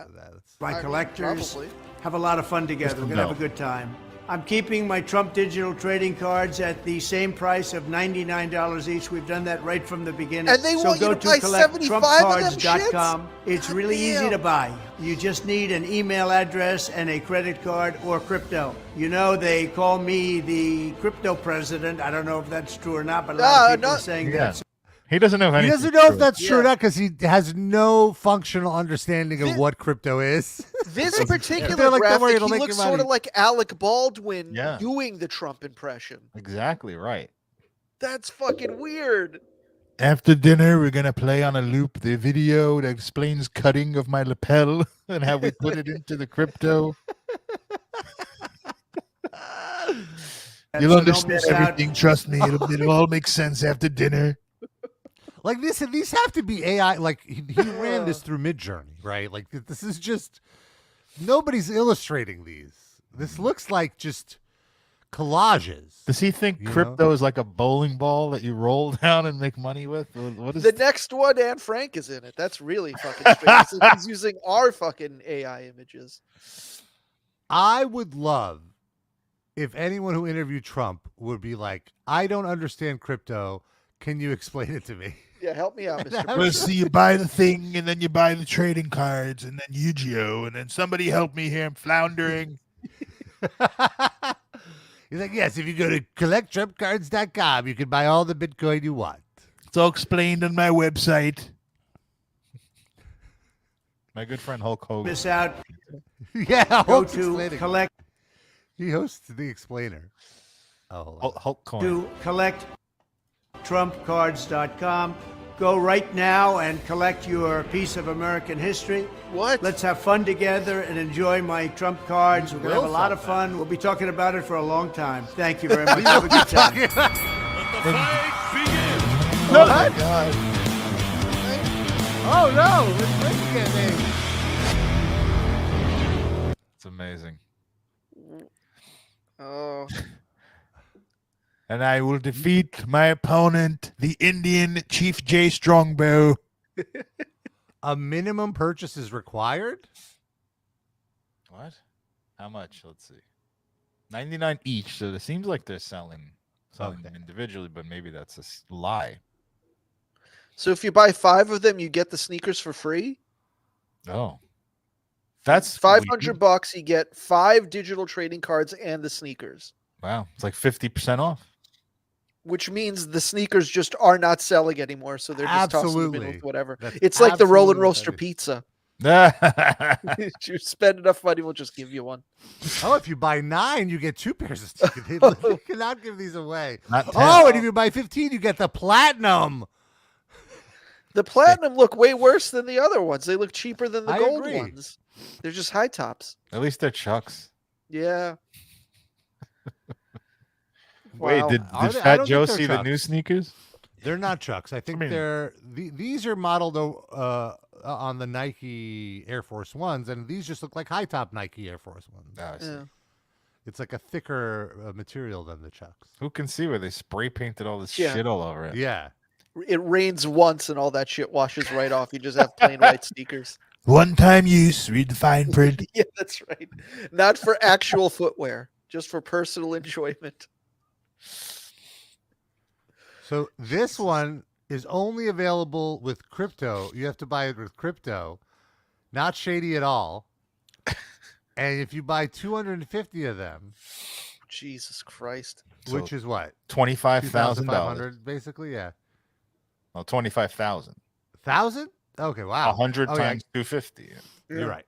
my collectors. Probably. Have a lot of fun together. We're gonna have a good time. I'm keeping my Trump digital trading cards at the same price of $99 each. We've done that right from the beginning. And they so want you go to buy 75 of them collecttrumpcards.com. It's God really easy damn. to buy. You just need an email address and a credit card or crypto. They call me the crypto president. I don't know if that's true or not, but a lot of people are saying that. He doesn't know if He anything's doesn't know true. if that's true or not because he has no functional understanding of what crypto is. This They're particular like, "Don't worry, graphic, it'll he make looks you sort money." of like Alec Baldwin Yeah. doing the Trump impression. Exactly right. That's fucking weird. After dinner, we're going to play on a loop the video that explains cutting of my lapel and how we put it into the crypto. You'll So don't understand miss out. everything. Trust me. It'll all make sense after dinner. Like this, and these have to be AI. Like he ran this through Midjourney, right? Like this is just nobody's illustrating these. This looks like just collages. Does he think You know? crypto is like a bowling ball that you roll down and make money with? What is The next one, Anne Frank is in it. That's really fucking strange. So he's using our fucking AI images. I would love if anyone who interviewed Trump would be like, "I don't understand crypto. Can you explain it to me?" Yeah, help me out, Mr. Well, see, you buy the thing, and then you buy the trading cards, and then Yu-Gi-Oh, and then somebody help me here. I'm floundering. He's like, "Yes, if you go to collecttrumpcards.com, you can buy all the Bitcoin you want." It's all explained on my website. my good friend Hulk Hogan? Miss out. Yeah, Go Hulk's to explaining. collect. He hosts the explainer. Hulk coin. To collect trumpcards.com. Go right now and collect your piece of American history. What? Let's have fun together and enjoy my Trump cards. We're going to have a lot of fun. We'll be talking about it for a long time. Thank you very much. Have a good time. Let the fight begin. No, Oh my God. Oh no! It's Michigan, It's amazing. Oh. And I will defeat my opponent, the Indian Chief J Strongbow. A minimum purchase is required? What? How much? Let's see. 99 each. So it seems like they're selling them individually, but maybe that's a lie. So if you buy 5 of them, you get the sneakers for free? Oh. That's $500. You get 5 digital trading cards and the sneakers. Wow. It's like 50% off. Which means the sneakers just are not selling anymore, so they're just tossing them in with whatever. That's it's like the Roll and absolutely Roaster what pizza. If You spend enough money, we'll just give you one. Oh, if you buy 9, you get 2 pairs of sneakers. You cannot give these away. Not 10. Oh, and if you buy 15, you get the platinum. The platinum look way worse than the other ones. They look cheaper than the I gold agree. ones. They're just high tops. At least they're Chucks. Yeah. Wait, Wow. did I Fat don't Joe think they're see the Chucks. new sneakers? They're not Chucks. I think these are modeled on the Nike Air Force Ones, and these just look like high top Nike Air Force Ones. Oh, I see. Yeah. It's like a thicker material than the Chucks. Who can see where they spray painted all this Yeah. shit all over it? Yeah. It rains once and all that shit washes right off. You just have plain white sneakers. One-time use, read the fine print. Yeah, that's right. Not for actual footwear, just for personal enjoyment. So this one is only available with crypto. You have to buy it with crypto. Not shady at all. And if you buy 250 of them, Jesus Christ. which is what? $25,000. $2,500 basically, yeah. Well, 25,000. 1,000? Okay, wow. 100 Oh, yeah. times 250. You're right.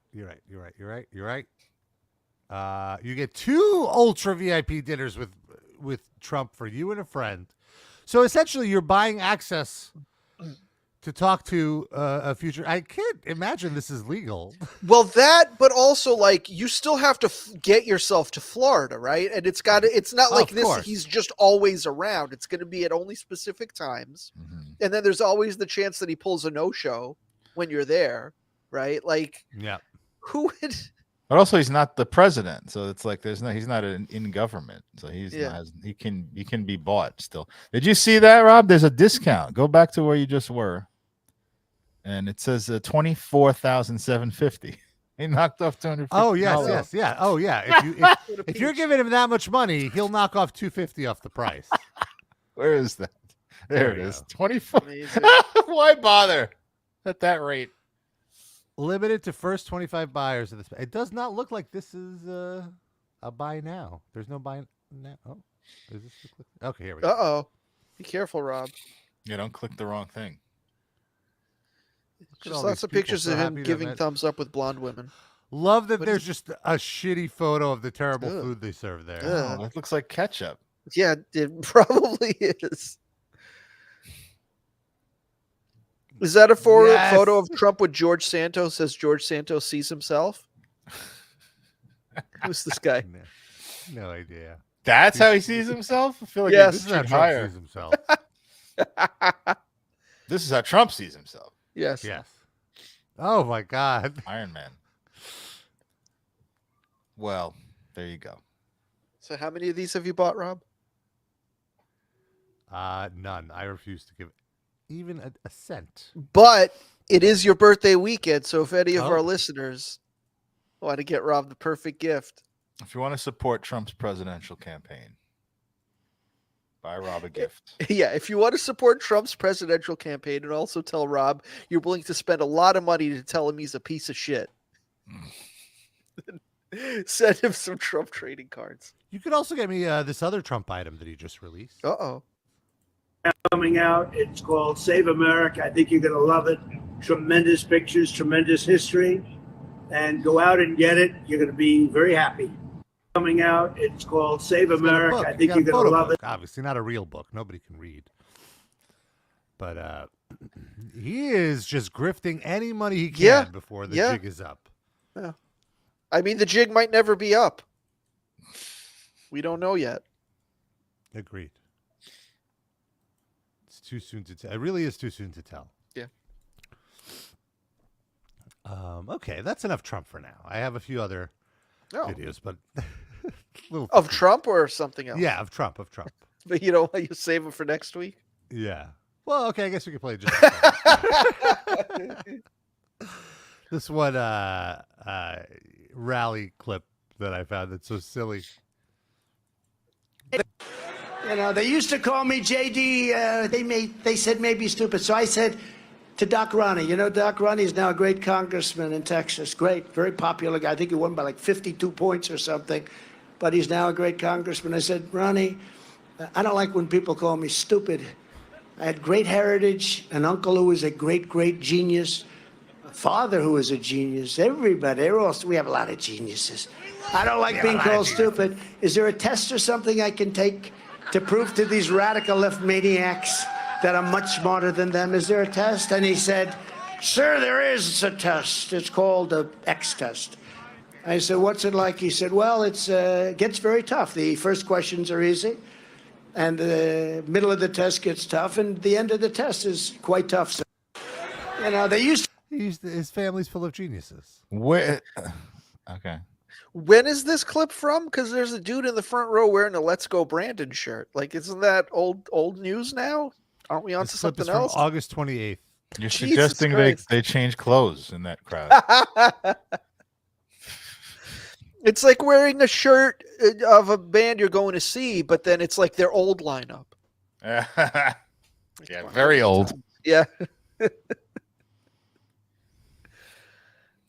You get 2 ultra VIP dinners with Trump for you and a friend. So essentially, you're buying access to talk to a future. I can't imagine this is legal. Well, that, but also like you still have to get yourself to Florida, right? And it's not like Of this. course. He's just always around. It's going to be at only specific times. And then there's always the chance that he pulls a no-show when you're there, right? Like, Yeah. who would? But also, he's not the president, so it's like he's not in government, so he can be bought still. Did you see that, Rob? There's a discount. Go back to where you just were, and it says $24,750. He knocked off $250. Oh yes, yeah. Oh yeah. If you're giving him that much money, he'll knock off $250 off the price. Where is that? There it you is. go. 24. Why bother at that rate? Limited to first 25 buyers of this. It does not look like this is a buy now. There's no buy now. Oh, is this the click? Okay, here we go. Uh-oh. Be careful, Rob. You don't click the wrong thing. Just lots of pictures of him giving thumbs up with blonde women. Love that there's just a shitty photo of the terrible food they serve there. Oh, it looks like ketchup. Yeah, it probably is. Is that a photo of Trump with George Santos as George Santos sees himself? Who's this guy? No idea. That's how he sees himself? I feel like this is how Trump sees himself. This is how Trump sees himself. Yes. Yes. Oh my God. Iron Man. Well, there you go. So how many of these have you bought, Rob? None. I refuse to give even a cent. But it is your birthday weekend, so if any of our listeners want to get Rob the perfect gift. If you want to support Trump's presidential campaign, buy Rob a gift. Yeah, if you want to support Trump's presidential campaign and also tell Rob you're willing to spend a lot of money to tell him he's a piece of shit, send him some Trump trading cards. You could also get me this other Trump item that he just released. Uh-oh. Coming out. It's called Save America. I think you're going to love it. Tremendous pictures, tremendous history. and go out and get it. You're going to be very happy. Coming out, it's called Save America. I think you're going to love it. Obviously, not a real book. Nobody can read. But he is just grifting any money he can before the jig is up. Yeah. I mean, the jig might never be up. We don't know yet. Agreed. It's too soon to tell. It really is too soon to tell. Yeah. Okay, that's enough Trump for now. I have a few other videos, but of Trump or something else. Yeah, of Trump. But you don't want you save them for next week. Yeah. Well, okay. I guess we could play just this one rally clip that I found that's so silly. You know, they used to call me JD. They said maybe stupid. So I said to Doc Ronnie, you know, Doc Ronnie is now a great congressman in Texas. Great, very popular guy. I think he won by like 52 points or something. But he's now a great congressman. I said, Ronnie, I don't like when people call me stupid. I had great heritage, an uncle who was a great, great genius, a father who was a genius. Everybody, we have a lot of geniuses. I don't like being called stupid. Is there a test or something I can take to prove to these radical left maniacs that I'm much smarter than them? Is there a test? And he said, sir, there is a test. It's called the X test. I said, what's it like? He said, well, it gets very tough. The first questions are easy, and the middle of the test gets tough, and the end of the test is quite tough. So, you know, his family's full of geniuses. Where? Okay. When is this clip from? Because there's a dude in the front row wearing a "Let's Go Brandon" shirt. Like, isn't that old news now? Aren't we on to something else? From August 28th. You're suggesting they change clothes in that crowd. It's like wearing a shirt of a band you're going to see, but then it's like their old lineup. Yeah, very old. Yeah.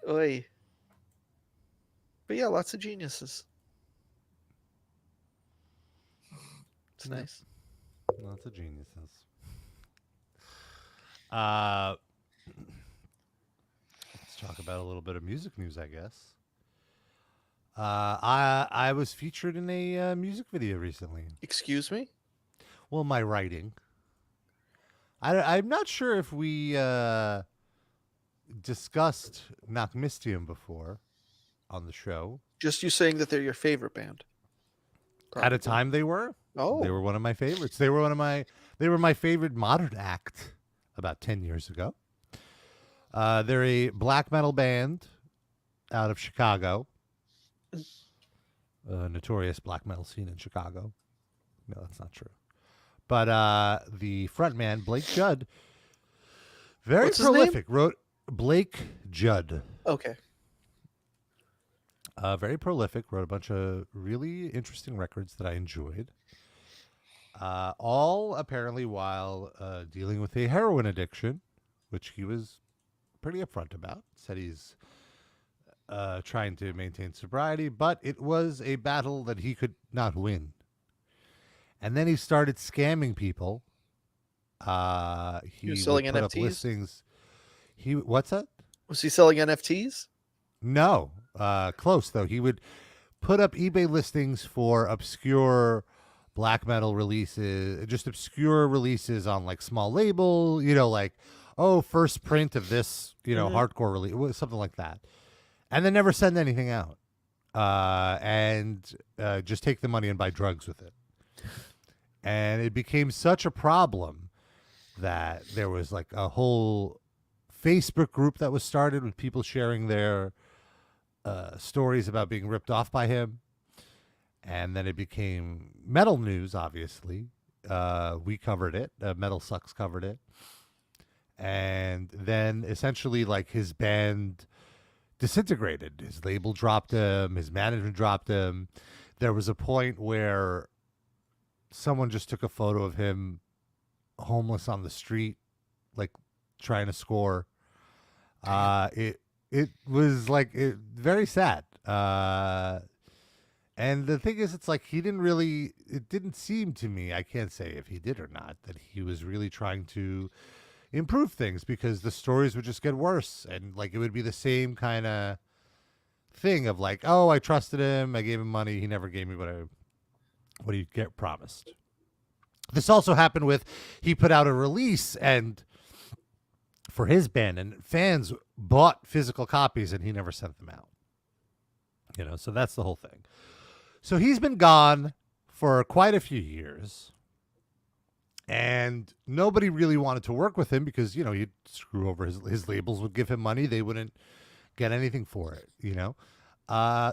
Oy. But yeah, lots of geniuses. It's nice. Lots of geniuses. Let's talk about a little bit of music news, I guess. I was featured in a music video recently. Excuse me? Well, my writing. I'm not sure if we discussed Knockmistium before on the show. Just you saying that they're your favorite band. Probably. At a time they were. Oh. They were one of my favorites. They were my favorite modern act about 10 years ago. They're a black metal band out of Chicago. Notorious black metal scene in Chicago. No, that's not true. But the frontman, Blake Judd, very prolific. Wrote Blake Judd. Okay. Very prolific. Wrote a bunch of really interesting records that I enjoyed. All apparently while dealing with a heroin addiction, which he was pretty upfront about. Said he's trying to maintain sobriety, but it was a battle that he could not win. And then he started scamming people. He was selling would put NFTs? up listings. What's that? Was he selling NFTs? No, close though. He would put up eBay listings for obscure black metal releases, just obscure releases on like small label, like, first print of this, hardcore release, something like that. And then never send anything out. And just take the money and buy drugs with it. And it became such a problem that there was like a whole Facebook group that was started with people sharing their stories about being ripped off by him. And then it became metal news, obviously. We covered it. Metal Sucks covered it. And then essentially like his band disintegrated. His label dropped him. His management dropped him. There was a point where someone just took a photo of him homeless on the street, like trying to score. It was like very sad. And the thing is, it's like it didn't seem to me, I can't say if he did or not, that he was really trying to improve things, because the stories would just get worse, and like it would be the same kind of thing of like, oh, I trusted him, I gave him money, he never gave me what he get promised. This also happened with, he put out a release and for his band, and fans bought physical copies and he never sent them out. You know, so that's the whole thing. So he's been gone for quite a few years, and nobody really wanted to work with him because, you know, you'd screw over his labels would give him money, they wouldn't get anything for it, you know.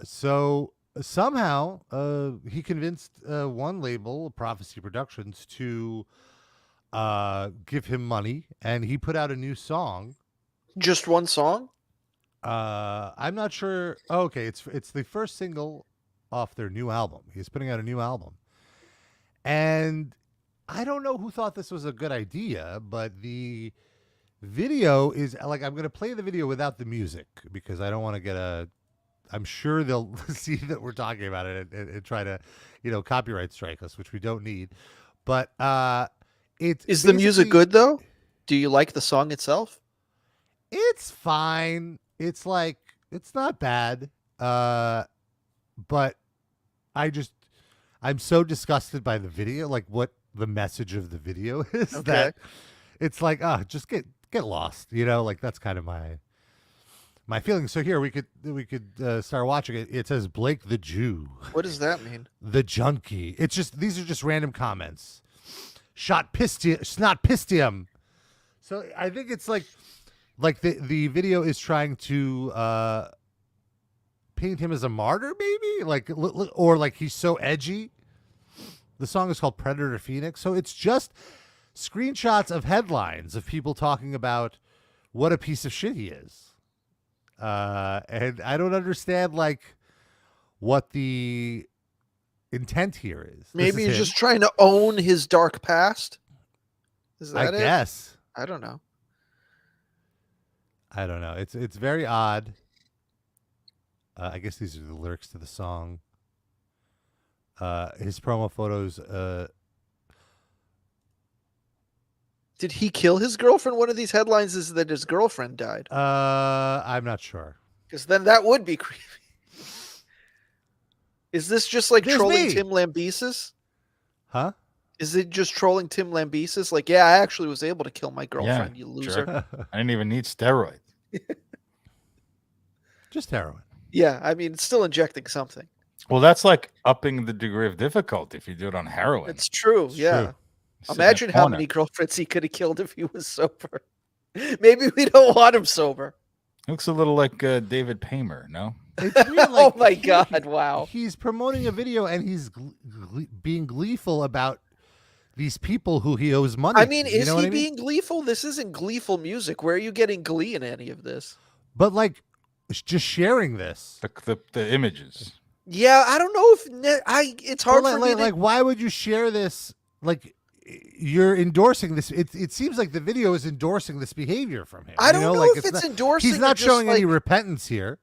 So somehow he convinced one label, Prophecy Productions, to give him money, and he put out a new song. Just one song? I'm not sure. Oh, okay, it's the first single off their new album. He's putting out a new album, and I don't know who thought this was a good idea, but the video is like, I'm going to play the video without the music because I don't want to get I'm sure they'll see that we're talking about it and try to, you know, copyright strike us, which we don't need. But is the music good though? Do you like the song itself? It's fine. It's like, it's not bad. But I'm so disgusted by the video, like what the message of the video is, that it's like, just get lost, you know, like that's kind of my feeling. So here we could start watching it. It says Blake the Jew. What does that mean? The junkie. It's just, these are just random comments. Shot snot pistium. So I think it's like the video is trying to paint him as a martyr, maybe, like, or like he's so edgy. The song is called Predator Phoenix. So it's just screenshots of headlines of people talking about what a piece of shit he is. And I don't understand like what the intent here is. Maybe he's just trying to own his dark past. Is that I guess. I don't know. It's very odd. I guess these are the lyrics to the song. His promo photos. Did he kill his girlfriend? One of these headlines is that his girlfriend died. I'm not sure. Because then that would be creepy. Is this just like trolling Tim Lambesis? Huh? Is it just trolling Tim Lambesis? Like, yeah, I actually was able to kill my girlfriend, you loser. Sure. I didn't even need steroids. Just heroin. Yeah, I mean, it's still injecting something. Well, that's like upping the degree of difficulty if you do it on heroin. It's true, yeah. True. Imagine how many girlfriends he could have killed if he was sober. Maybe we don't want him sober. Looks a little like David Paymer, no? It's weird, like, oh my God! Wow. He's promoting a video and he's being gleeful about these people who he owes money. I mean, is he being gleeful? This isn't gleeful music. Where are you getting glee in any of this? But like, just sharing this, the images. Yeah, I don't know if it's hard for me. Like, why would you share this? Like, you're endorsing this. It seems like the video is endorsing this behavior from him. I don't know if it's endorsing. He's not showing any repentance here.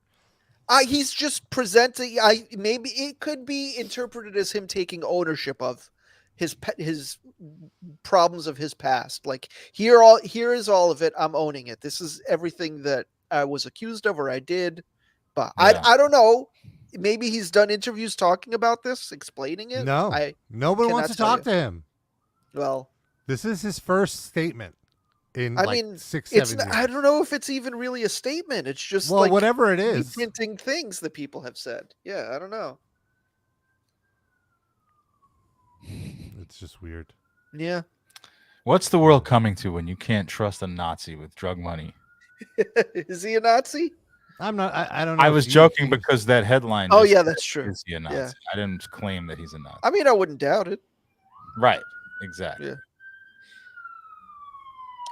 He's just presenting. Maybe it could be interpreted as him taking ownership of his problems of his past. Like, here is all of it. I'm owning it. This is everything that I was accused of or I did. But yeah. I don't know. Maybe he's done interviews talking about this, explaining it. No, nobody wants to talk to him. Well, this is his first statement in 6-7 years. I don't know if it's even really a statement. It's just whatever it is, printing things that people have said. Yeah, I don't know. It's just weird. Yeah. What's the world coming to when you can't trust a Nazi with drug money? Is he a Nazi? I'm not. I don't know. I was joking because that headline. Oh yeah, that's true. Is he a Nazi? Yeah. I didn't claim that he's a Nazi. I mean, I wouldn't doubt it. Right. Exactly. Yeah.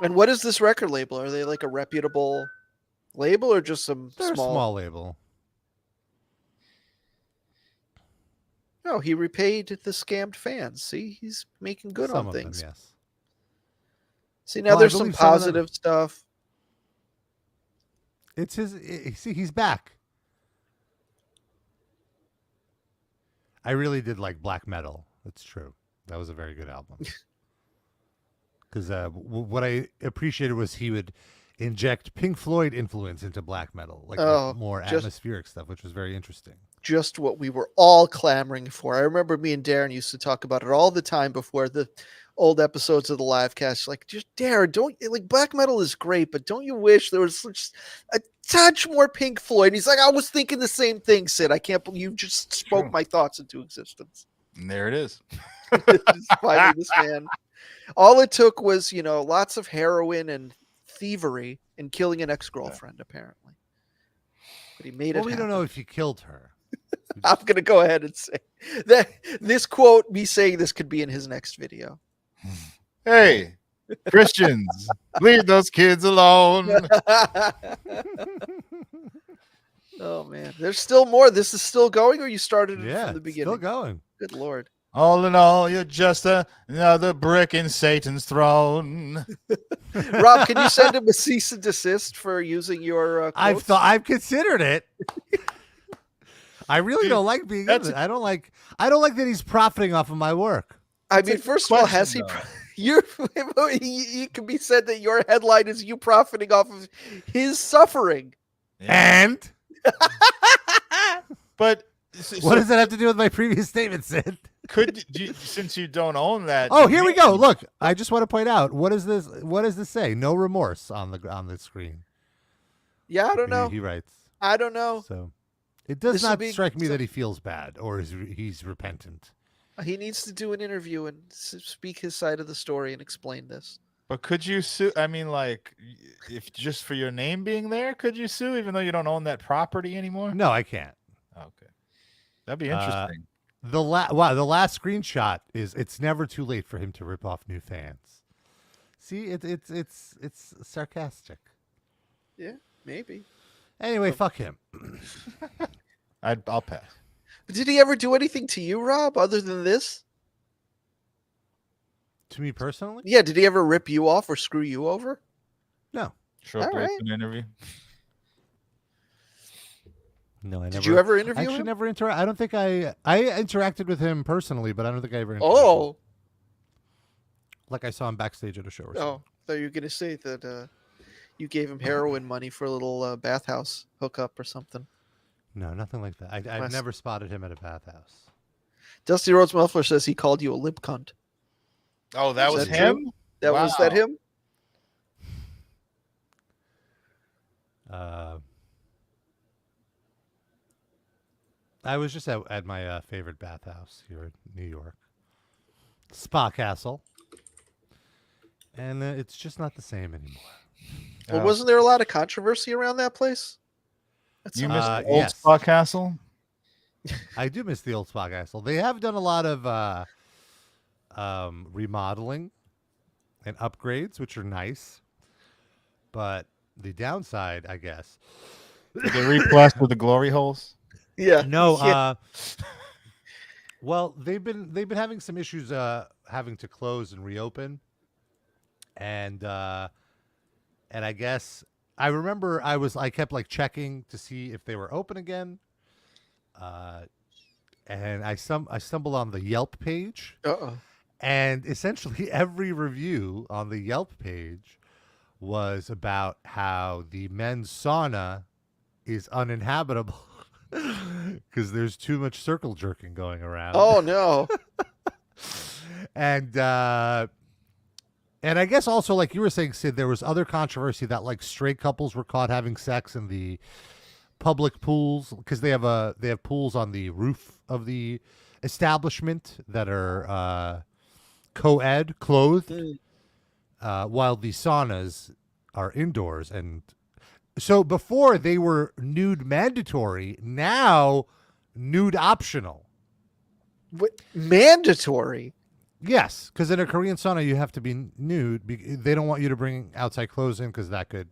And what is this record label? Are they like a reputable label or just some small label? No, he repaid the scammed fans. See, he's making good on things. Them, yes. See, now there's some positive stuff. It's his. See, he's back. I really did like black metal. It's true. That was a very good album. Because what I appreciated was he would inject Pink Floyd influence into black metal, like more atmospheric stuff, which was very interesting. Just what we were all clamoring for. I remember me and Darren used to talk about it all the time before the old episodes of the Livecast. Like, just Darren, black metal is great, but don't you wish there was just a touch more Pink Floyd? And he's like, I was thinking the same thing, Sid. I can't believe you just spoke my thoughts into existence. And there it is. Finally, this man. All it took was, lots of heroin and thievery and killing an ex-girlfriend, apparently. But he made it happen. We don't know if he killed her. I'm going to go ahead and say that this quote, me saying this, could be in his next video. Hey, Christians, leave those kids alone. Oh, man. There's still more. This is still going, or you started it from the beginning? Still going. Good Lord. All in all, you're just another brick in Satan's throne. Rob, can you send him a cease and desist for using your quotes? I've considered it. I really don't like being in it. I don't like that he's profiting off of my work. I mean, first of all, has he? It can be said that your headline is you profiting off of his suffering. Yeah. And but what does that have to do with my previous statement, Sid? Since you don't own that? Oh, here we go. Look, I just want to point out what is this? What does this say? No remorse on the screen. Yeah, I don't know. He writes. I don't know. So it does not strike me that he feels bad or he's repentant. He needs to do an interview and speak his side of the story and explain this. But could you sue? I mean, like, if just for your name being there, could you sue even though you don't own that property anymore? No, I can't. Okay, that'd be interesting. The last screenshot is it's never too late for him to rip off new fans. See, it's sarcastic. Yeah, maybe. Anyway, fuck him. I'll pass. Did he ever do anything to you, Rob, other than this? To me personally? Yeah, did he ever rip you off or screw you over? No. Show up late for an interview? No, I never. Did you ever interview him? I actually never interact. I don't think I interacted with him personally, but I don't think I ever. Oh. Like I saw him backstage at a show or something. Oh, I thought you were going to say that you gave him heroin money for a little bathhouse hookup or something. No, nothing like that. I've never spotted him at a bathhouse. Dusty Rhodes Muffler says he called you a limp cunt. Oh, that was him? Was that him? I was just at my favorite bathhouse here in New York, Spa Castle, and it's just not the same anymore. Well, wasn't there a lot of controversy around that place? You missed the old Spa Castle? I do miss the old Spa Castle. They have done a lot of remodeling and upgrades, which are nice, but the downside, I guess. Did they replaster the glory holes? Yeah. No. Yeah. Well, they've been having some issues having to close and reopen, and I guess I remember I kept like checking to see if they were open again, and I stumbled on the Yelp page. And essentially every review on the Yelp page was about how the men's sauna is uninhabitable because there's too much circle jerking going around. Oh no. And I guess also, like you were saying, Sid, there was other controversy that like straight couples were caught having sex in the public pools because they have pools on the roof of the establishment that are co-ed, clothed, while the saunas are indoors. And so before they were nude mandatory, now nude optional. What, mandatory? Yes, because in a Korean sauna you have to be nude. They don't want you to bring outside clothes in because that could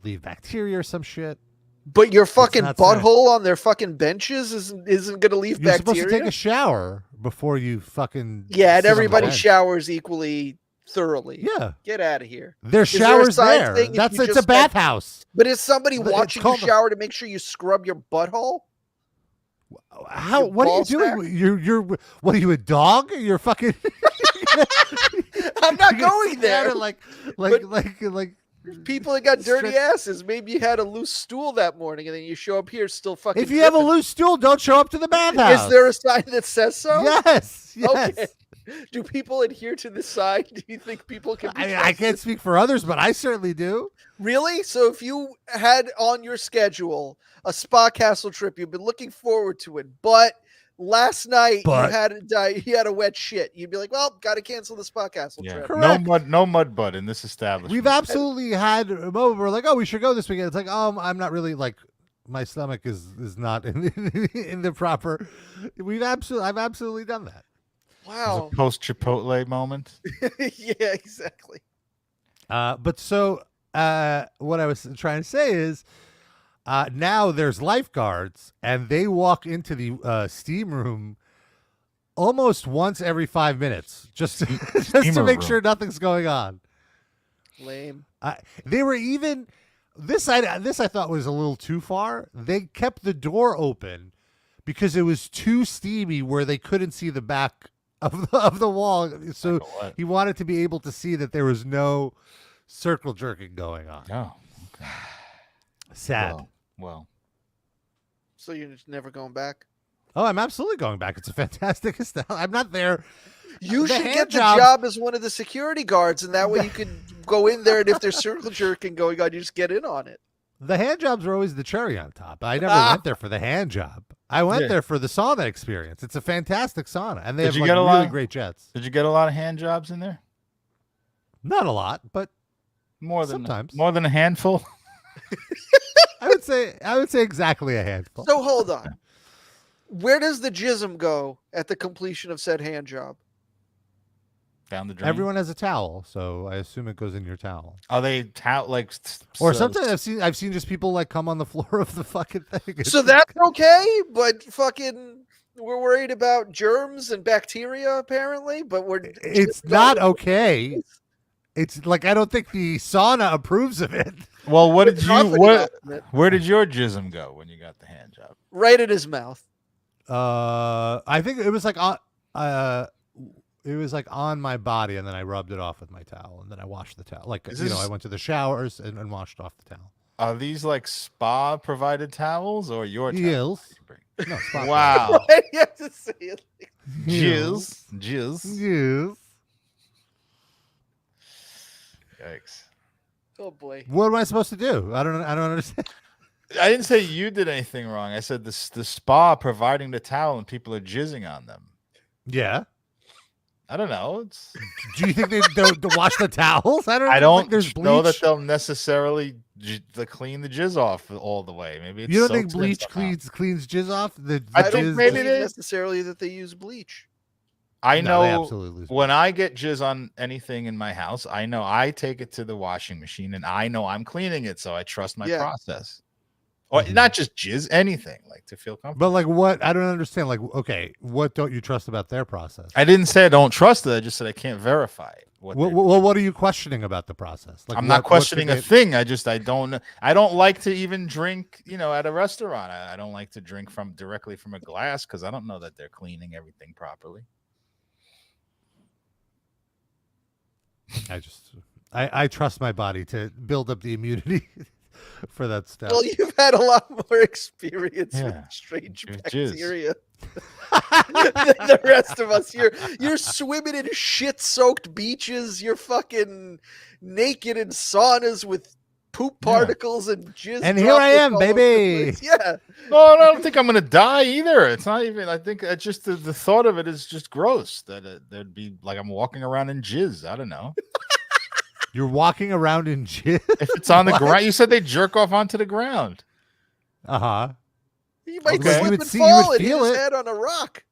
leave bacteria or some shit. But your fucking butthole on their fucking benches isn't going to leave bacteria? You're supposed to take a shower before you fucking... Yeah, and everybody showers equally thoroughly. Yeah. Get out of here. There's showers there. It's a bathhouse. But is somebody watching you shower to make sure you scrub your butthole? What are you doing? You're what are you, a dog? You're fucking... I'm not going there. Like People that got dirty asses. Maybe you had a loose stool that morning, and then you show up here still fucking. If you have a loose stool, don't show up to the bathhouse. Is there a sign that says so? Yes. Okay. Do people adhere to the sign? Do you think people can? I can't speak for others, but I certainly do. Really? So if you had on your schedule a spa castle trip, you've been looking forward to it, but last night you had a wet shit, you'd be like, well, got to cancel the spa castle trip. Correct. No mud butt in this establishment. We've absolutely had a moment where like, oh, we should go this weekend. It's like, I'm not really like, my stomach is not in the proper. I've absolutely done that. Wow. Post Chipotle moment. Yeah, exactly. But so what I was trying to say is now there's lifeguards and they walk into the steam room almost once every 5 minutes just to make sure nothing's going on. Lame. They were even this I thought was a little too far. They kept the door open because it was too steamy where they couldn't see the back of the wall. So he wanted to be able to see that there was no circle jerking going on. Oh, okay. Sad. Well. So you're just never going back? Oh, I'm absolutely going back. It's a fantastic style. I'm not there. You should get the job as one of the security guards, and that way you can go in there, and if there's circle jerking going on, you just get in on it. The hand jobs were always the cherry on top. I never went there for the hand job. I went there for the sauna experience. It's a fantastic sauna, and they have really great jets. Did you get a lot of hand jobs in there? Not a lot, but sometimes more than a handful. I would say exactly a handful. So hold on. Where does the jism go at the completion of said hand job? Down the drain. Everyone has a towel, so I assume it goes in your towel. Are they like? Or sometimes I've seen just people like come on the floor of the fucking thing. So that's okay, but fucking we're worried about germs and bacteria apparently. But it's not okay. It's like I don't think the sauna approves of it. Well, where did your jism go when you got the hand job? Right in his mouth. I think it was like on my body, and then I rubbed it off with my towel, and then I washed the towel. Like I went to the showers and washed off the towel. Are these like spa provided towels or your towels? No, spa. Wow. You have to say it. Jizz. Yikes. Oh boy. What am I supposed to do? I don't understand. I didn't say you did anything wrong. I said the spa providing the towel and people are jizzing on them. Yeah. I don't know. Do you think they wash the towels? I don't know that they'll necessarily clean the jizz off all the way. Maybe it's you don't think bleach cleans jizz off? I think maybe it is necessarily that they use bleach. I know when I get jizz on anything in my house, I know I take it to the washing machine and I know I'm cleaning it, so I trust my process. Or not just jizz, anything, like to feel comfortable. But like what? I don't understand. Like, okay, what don't you trust about their process? I didn't say I don't trust it. I just said I can't verify it. Well, what are you questioning about the process? Like, I'm not questioning a thing. I don't like to even drink, at a restaurant. I don't like to drink directly from a glass because I don't know that they're cleaning everything properly. I trust my body to build up the immunity for that stuff. Well, you've had a lot more experience with strange bacteria than the rest of us. You're swimming in shit-soaked beaches. You're fucking naked in saunas with poop particles and jizz. And here I am, baby. Yeah. No, I don't think I'm gonna die either. It's not even. I think it's just the thought of it is just gross. That'd be like I'm walking around in jizz. I don't know. You're walking around in jizz? If it's on the ground, you said they jerk off onto the ground. Uh-huh. You might slip and fall and hit his head on a rock.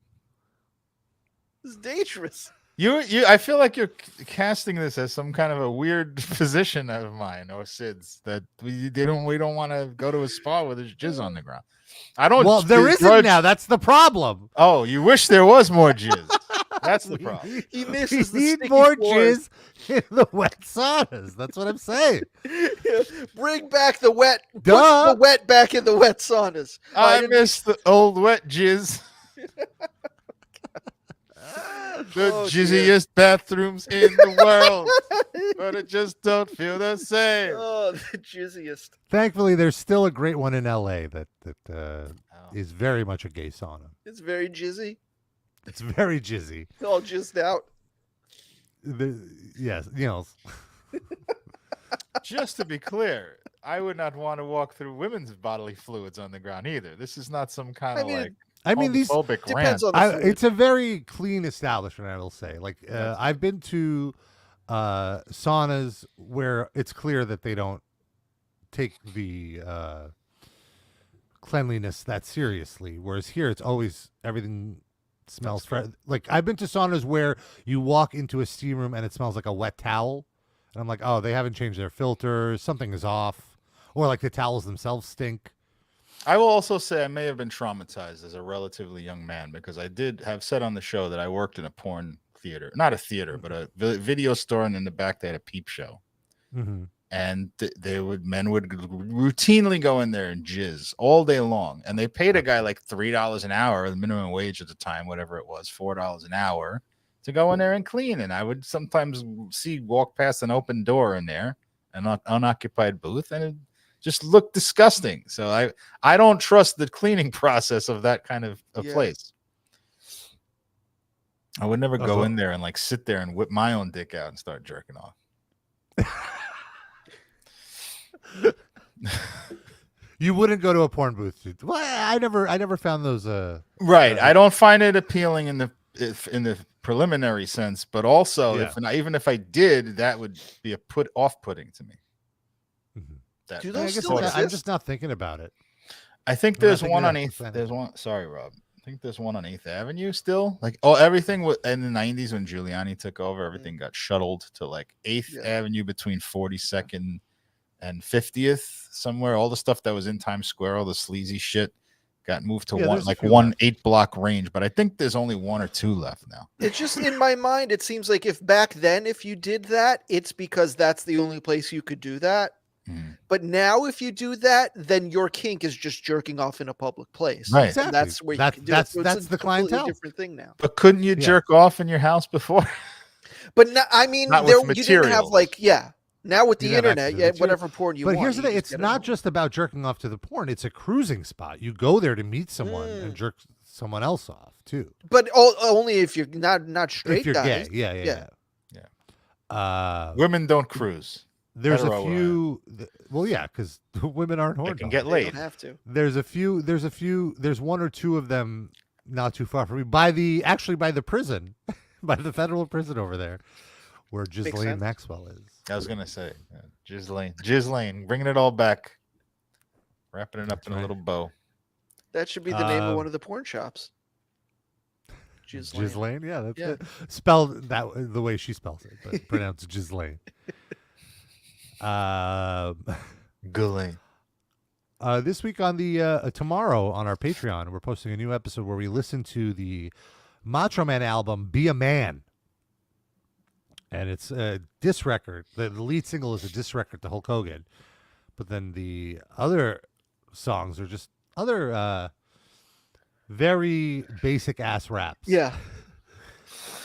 It's dangerous. I feel like you're casting this as some kind of a weird position of mine or Sid's that we don't want to go to a spa where there's jizz on the ground. I don't. Well, there isn't now. That's the problem. Oh, you wish there was more jizz. That's the problem. He misses we need more jizz in the wet saunas. That's what I'm saying. Bring back the wet. Put the wet back in the wet saunas. I miss the old wet jizz. The jizziest bathrooms in the world, but it just don't feel the same. Oh, the jizziest. Thankfully, there's still a great one in L.A. that is very much a gay sauna. It's very jizzy. It's very jizzy. It's all jizzed out. Yes, you know. Just to be clear, I would not want to walk through women's bodily fluids on the ground either. This is not some kind of these depends on the it's a very clean establishment, I will say. Like I've been to saunas where it's clear that they don't take the cleanliness that seriously, whereas here it's always everything smells fresh. Like I've been to saunas where you walk into a steam room and it smells like a wet towel, and I'm like, oh, they haven't changed their filters, something is off, or like the towels themselves stink. I will also say I may have been traumatized as a relatively young man because I did have said on the show that I worked in a porn theater, not a theater, but a video store, and in the back they had a peep show. Mm-hmm. And men would routinely go in there and jizz all day long. And they paid a guy like $3 an hour, the minimum wage at the time, whatever it was, $4 an hour, to go in there and clean. And I would sometimes walk past an open door in there, an unoccupied booth, and it just looked disgusting. So I don't trust the cleaning process of that kind of place. I would never go in there and like sit there and whip my own dick out and start jerking off. You wouldn't go to a porn booth. Well, I never found those. Right. I don't find it appealing in the preliminary sense, but also even if I did, that would be a off-putting to me. Mm-hmm. Do those still exist? I'm just not thinking about it. I think there's one on 8th. There's one. Sorry, Rob. I think there's one on 8th Avenue still. Like, everything in the 90s when Giuliani took over, everything got shuttled to like 8th Avenue between 42nd and 50th somewhere. All the stuff that was in Times Square, all the sleazy shit, got moved to one 8-block range. But I think there's only 1 or 2 left now. It's just in my mind, it seems like if back then, if you did that, it's because that's the only place you could do that. But now, if you do that, then your kink is just jerking off in a public place. Right. Exactly. And that's where you can do it. So that's the clientele. Different thing now. But couldn't you jerk off in your house before? But I mean, you didn't have now with the internet, whatever porn you want. But here's the thing: it's not just about jerking off to the porn. It's a cruising spot. You go there to meet someone and jerk someone else off too. But only if you're not straight. If you're guys. gay, yeah. Women don't cruise. There's a few. Because women aren't horny. They can get laid. They don't have to. There's 1 or 2 of them not too far from me by the prison, by the federal prison over there, where Ghislaine Maxwell is. I was gonna say Ghislaine, bringing it all back, wrapping it up in a little bow. That should be the name of one of the porn shops. Ghislaine, that's it. Spelled that the way she spells it, but pronounced Ghislaine. Ghislaine. This week on the tomorrow on our Patreon, we're posting a new episode where we listen to the Macho Man album "Be a Man," and it's a diss record. The lead single is a diss record to Hulk Hogan, but then the other songs are just other very basic ass raps. Yeah.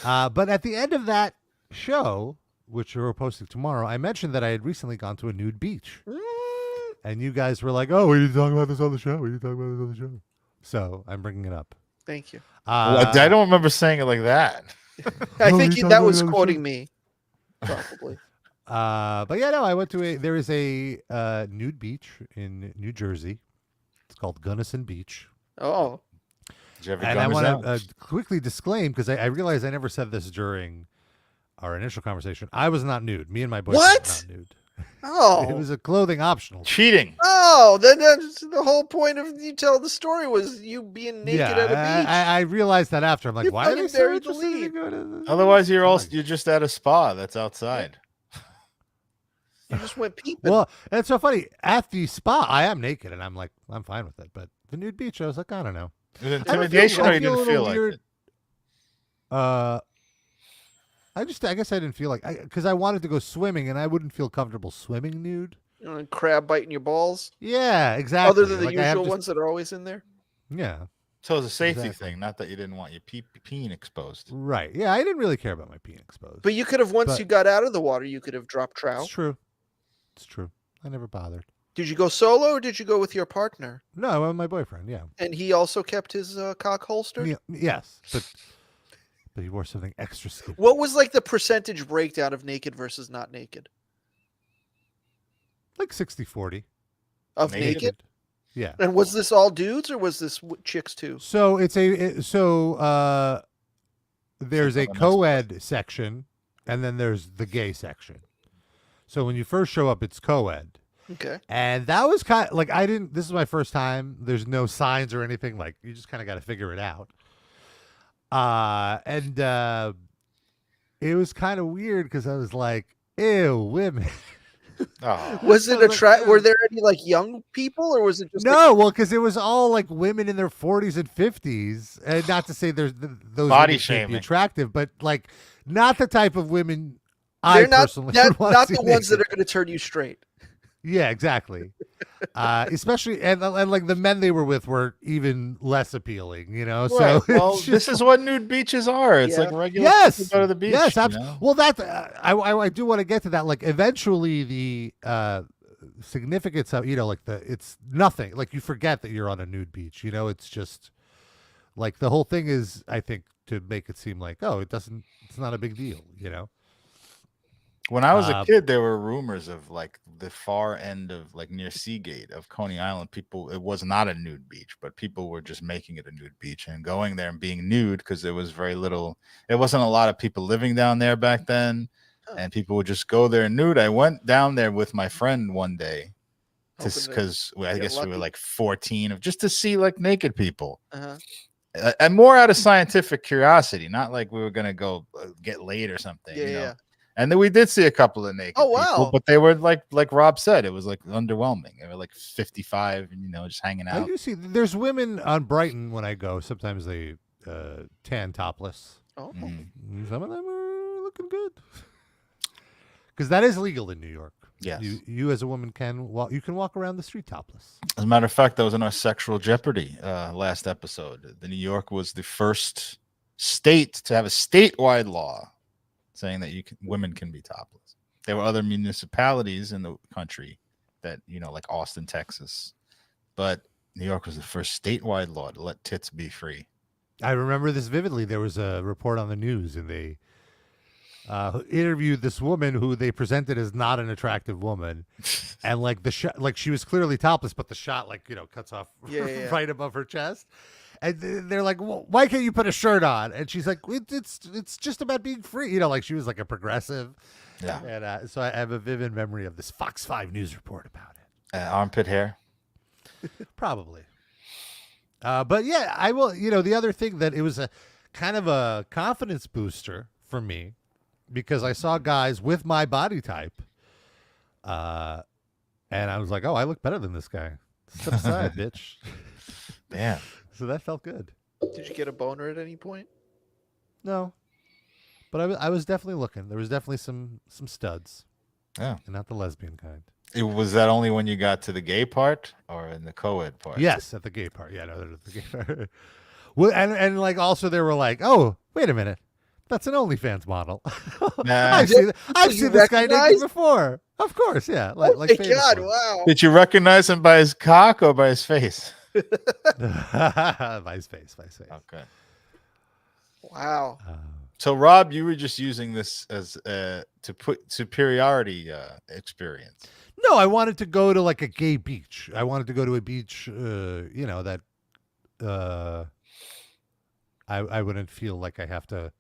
But at the end of that show, which we're posting tomorrow, I mentioned that I had recently gone to a nude beach. And you guys were like, oh, we need to talk about this on the show. So I'm bringing it up. Thank you. I don't remember saying it like that. I think that was quoting me. Probably. But I went to there is a nude beach in New Jersey. It's called Gunnison Beach. Oh. Did you ever and I want to quickly disclaim, because I realized I never said this during our initial conversation. I was not nude. Me and my boyfriend were not nude. Oh. It was a clothing optional. Cheating. Oh, then that's the whole point of you telling the story was you being naked at a beach. I realized that after. I'm like, why are they so interested in going to Otherwise, you're just at a spa that's outside. You just went peeping. Well, it's so funny. At the spa, I am naked, and I'm like, I'm fine with it. But the nude beach, I was like, I don't know. Was it intimidation, or you didn't feel like it? I guess I didn't feel like, because I wanted to go swimming, and I wouldn't feel comfortable swimming nude. You know, crab biting your balls. Yeah, exactly. Other than the usual ones that are always in there. Yeah. So it's a safety thing, not that you didn't want your peen exposed. Right. Yeah, I didn't really care about my peen exposed. But you could have, once you got out of the water, you could have dropped trout. It's true. It's true. I never bothered. Did you go solo or did you go with your partner? No, I went with my boyfriend, yeah. And he also kept his cock holstered? Yeah, yes, but he wore something extra skinny. What was like the percentage breakdown of naked versus not naked? Like 60-40. Of naked? Yeah. And was this all dudes or was this chicks too? So there's a co-ed section and then there's the gay section. So when you first show up, it's co-ed. Okay. And that was kind of like, this is my first time. There's no signs or anything. Like, you just kind of got to figure it out. And it was kind of weird because I was like, ew, women. Oh. Was it were there any like young people or was it just well, because it was all like women in their 40s and 50s, and not to say those body women can't shaming be attractive, but like not the type of women they're personally not want to the ones that are going to turn you straight. Yeah, exactly. Especially and like the men they were with were even less appealing, you know. Right. So well, this is what nude beaches are. It's like regular people go to the beach. Yes, absolutely. Well, that I do want to get to that. Like eventually the significance of it's nothing. Like you forget that you're on a nude beach. You know, it's just like the whole thing is, I think, to make it seem like it's not a big deal. You know. When I was a kid, there were rumors of like the far end of like near Seagate of Coney Island. It was not a nude beach, but people were just making it a nude beach and going there and being nude because there was very little. It wasn't a lot of people living down there back then, and people would just go there nude. I went down there with my friend one day, because I guess we were like 14, just to see like naked people. And more out of scientific curiosity, not like we were gonna go get laid or something. You know? And then we did see a couple of naked people, but they were like Rob said, it was like underwhelming. They were like 55 and, just hanging out. I do see there's women on Brighton when I go. Sometimes they tan topless. Oh. Some of them are looking good. Because that is legal in New York. Yes. You as a woman can walk around the street topless. As a matter of fact, that was in our Sexual Jeopardy last episode. The New York was the first state to have a statewide law saying that women can be topless. There were other municipalities in the country that, like Austin, Texas, but New York was the first statewide law to let tits be free. I remember this vividly. There was a report on the news, and they interviewed this woman who they presented as not an attractive woman, and like the shot, like she was clearly topless, but the shot cuts off right above her chest. And they're like, well, why can't you put a shirt on? And she's like, it's just about being free. Like she was like a progressive. Yeah. And so I have a vivid memory of this Fox 5 News report about it. Armpit hair? Probably. But yeah, I will, the other thing that it was a kind of a confidence booster for me because I saw guys with my body type. And I was like, oh, I look better than this guy. Step aside, bitch. Damn. So that felt good. Did you get a boner at any point? No, but I was definitely looking. There was definitely some studs. Yeah, and not the lesbian kind. Was that only when you got to the gay part or in the co-ed part? Yes, at the gay part. Yeah, no, the gay part. Well, and like also they were like, oh, wait a minute, that's an OnlyFans model. Nah. I've seen this guy naked before. Of course, yeah. Oh my God! Wow. Did you recognize him by his cock or by his face? By his face. Okay. Wow. So Rob, you were just using this as to put superiority experience. No, I wanted to go to like a gay beach. I wanted to go to a beach, that I wouldn't feel like I have to.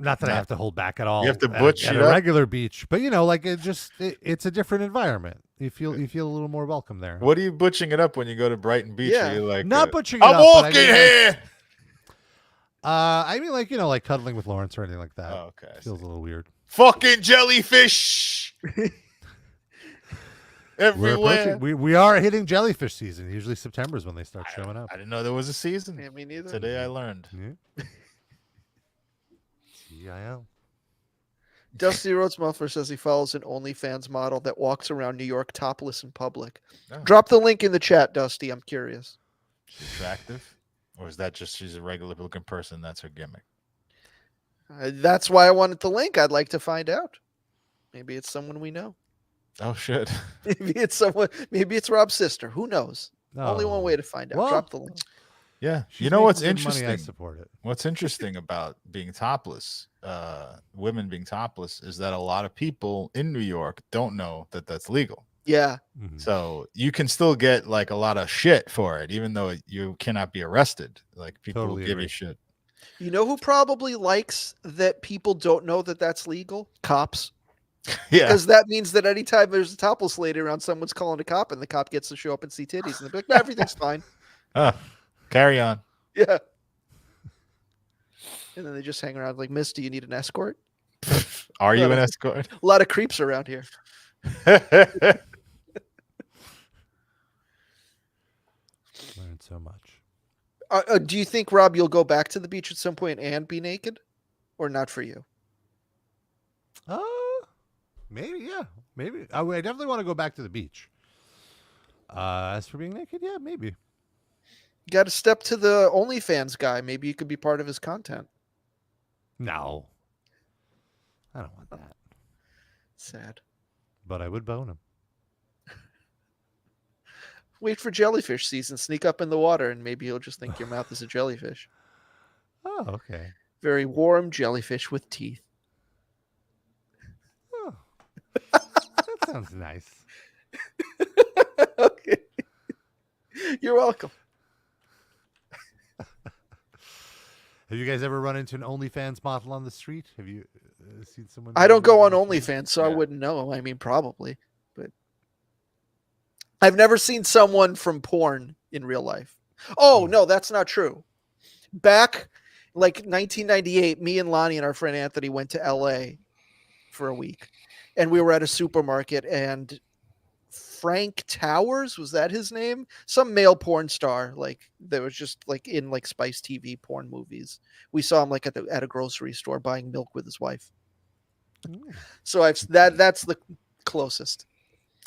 Not that I have to hold back at all. You have to butch at a regular beach, but like it's a different environment. You feel a little more welcome there. What are you butching it up when you go to Brighton Beach? Yeah. Are you like not butching it I'm up. walking here. I mean, like cuddling with Lawrence or anything like that. Oh, okay. Feels a little weird. Fucking jellyfish. Everywhere. We are hitting jellyfish season. Usually September is when they start showing up. I didn't know there was a season. Yeah, me neither. Today I learned. Yeah. CIL. Dusty Rhodes Muffler says he follows an OnlyFans model that walks around New York topless in public. Oh. Drop the link in the chat, Dusty. I'm curious. She's attractive, or is that just she's a regular looking person? That's her gimmick. That's why I wanted the link. I'd like to find out. Maybe it's someone we know. Oh shit. Maybe it's someone. Maybe it's Rob's sister. Who knows? Only one way to find out. Well, Drop the link. Yeah. She's You know what's making good interesting? money, I support it. What's interesting about being topless, women being topless, is that a lot of people in New York don't know that that's legal. Yeah. So you can still get like a lot of shit for it, even though you cannot be arrested. Like people Totally will give agree. you shit. You know who probably likes that people don't know that that's legal? Cops. Yeah. Because that means that anytime there's a topless lady around, someone's calling a cop, and the cop gets to show up and see titties, and they're like, "No, everything's fine." Carry on. Yeah. And then they just hang around like, "Miss, do you need an escort?" Are you an escort? A lot of creeps around here. Learned so much. Do you think, Rob, you'll go back to the beach at some point and be naked, or not for you? Maybe, yeah, maybe. I definitely want to go back to the beach. As for being naked, yeah, maybe. You got to step to the OnlyFans guy. Maybe you could be part of his content. No, I don't want that. Sad. But I would bone him. Wait for jellyfish season. Sneak up in the water, and maybe he'll just think your mouth is a jellyfish. Oh, okay. Very warm jellyfish with teeth. Oh, that sounds nice. Okay. You're welcome. Have you guys ever run into an OnlyFans model on the street? Have you seen someone? I don't go on OnlyFans, so I wouldn't know. I mean, probably, but I've never seen someone from porn in real life. Oh, no, that's not true. Back like 1998, me and Lonnie and our friend Anthony went to LA for a week, and we were at a supermarket, and Frank Towers, was that his name? Some male porn star, like that was just like in like Spice TV porn movies. We saw him like at a grocery store buying milk with his wife. So that's the closest.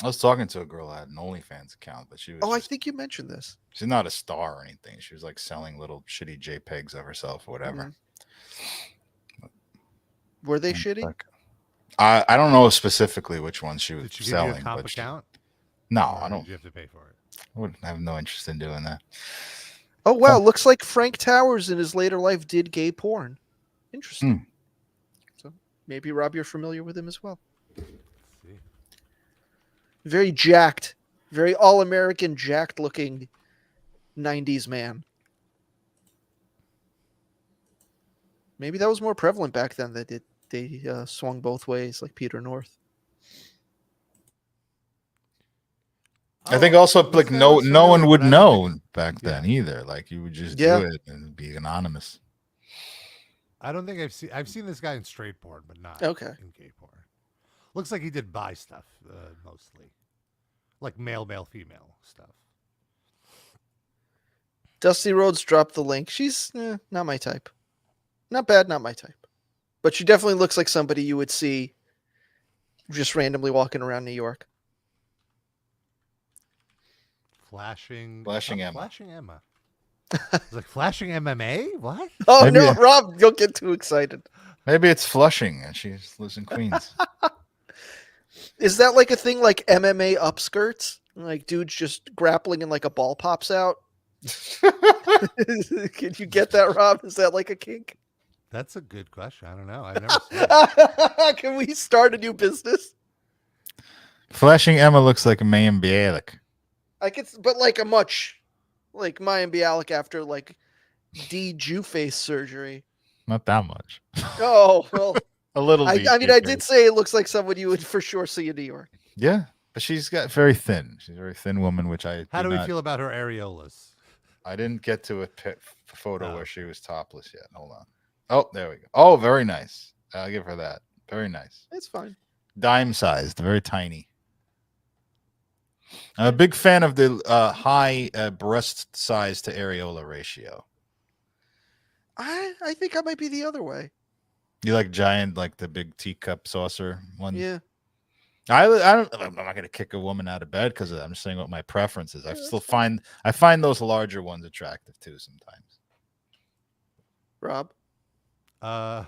I was talking to a girl that had an OnlyFans account, but she was. I think you mentioned this. She's not a star or anything. She was like selling little shitty JPEGs of herself or whatever. Were they shitty? I don't know specifically which ones she was Did she selling. give you a comp account? No, I don't. Did you have to pay for it? I have no interest in doing that. Oh wow! Looks like Frank Towers in his later life did gay porn. Interesting. So maybe, Rob, you're familiar with him as well. Very jacked, very all-American, jacked-looking 90s man. Maybe that was more prevalent back then. That they swung both ways, like Peter North. I think also like no one would know back then either. Like you would just do it and be anonymous. I don't think I've seen this guy in straight porn, but not in gay porn. Looks like he did bi stuff mostly, like male, female stuff. Dusty Rhodes dropped the link. She's not my type. Not bad, not my type. But she definitely looks like somebody you would see just randomly walking around New York. Flashing Emma. Flashing Emma. Like flashing MMA? What? Oh, maybe, no, Rob, don't get too excited. Maybe it's Flushing and she lives in Queens. Is that like a thing like MMA upskirts? Like dudes just grappling and like a ball pops out? Can you get that, Rob? Is that like a kink? That's a good question. I don't know. I've never seen it. Can we start a new business? Flashing Emma looks like a Mayim Bialik. But like a much like Mayim Bialik after like Jew face surgery. Not that much. Oh, well. A little. I mean, I did say it looks like someone you would for sure see in New York. Yeah, but she's got very thin. She's a very thin woman, which I. How do we feel about her areolas? I didn't get to a photo where she was topless yet. Hold on. Oh, there we go. Oh, very nice. I'll give her that. Very nice. It's fine. Dime sized, very tiny. I'm a big fan of the high breast size to areola ratio. I think I might be the other way. You like giant, like the big teacup saucer ones? Yeah. I'm not gonna kick a woman out of bed because I'm just saying what my preference is. I find those larger ones attractive too sometimes. Rob, on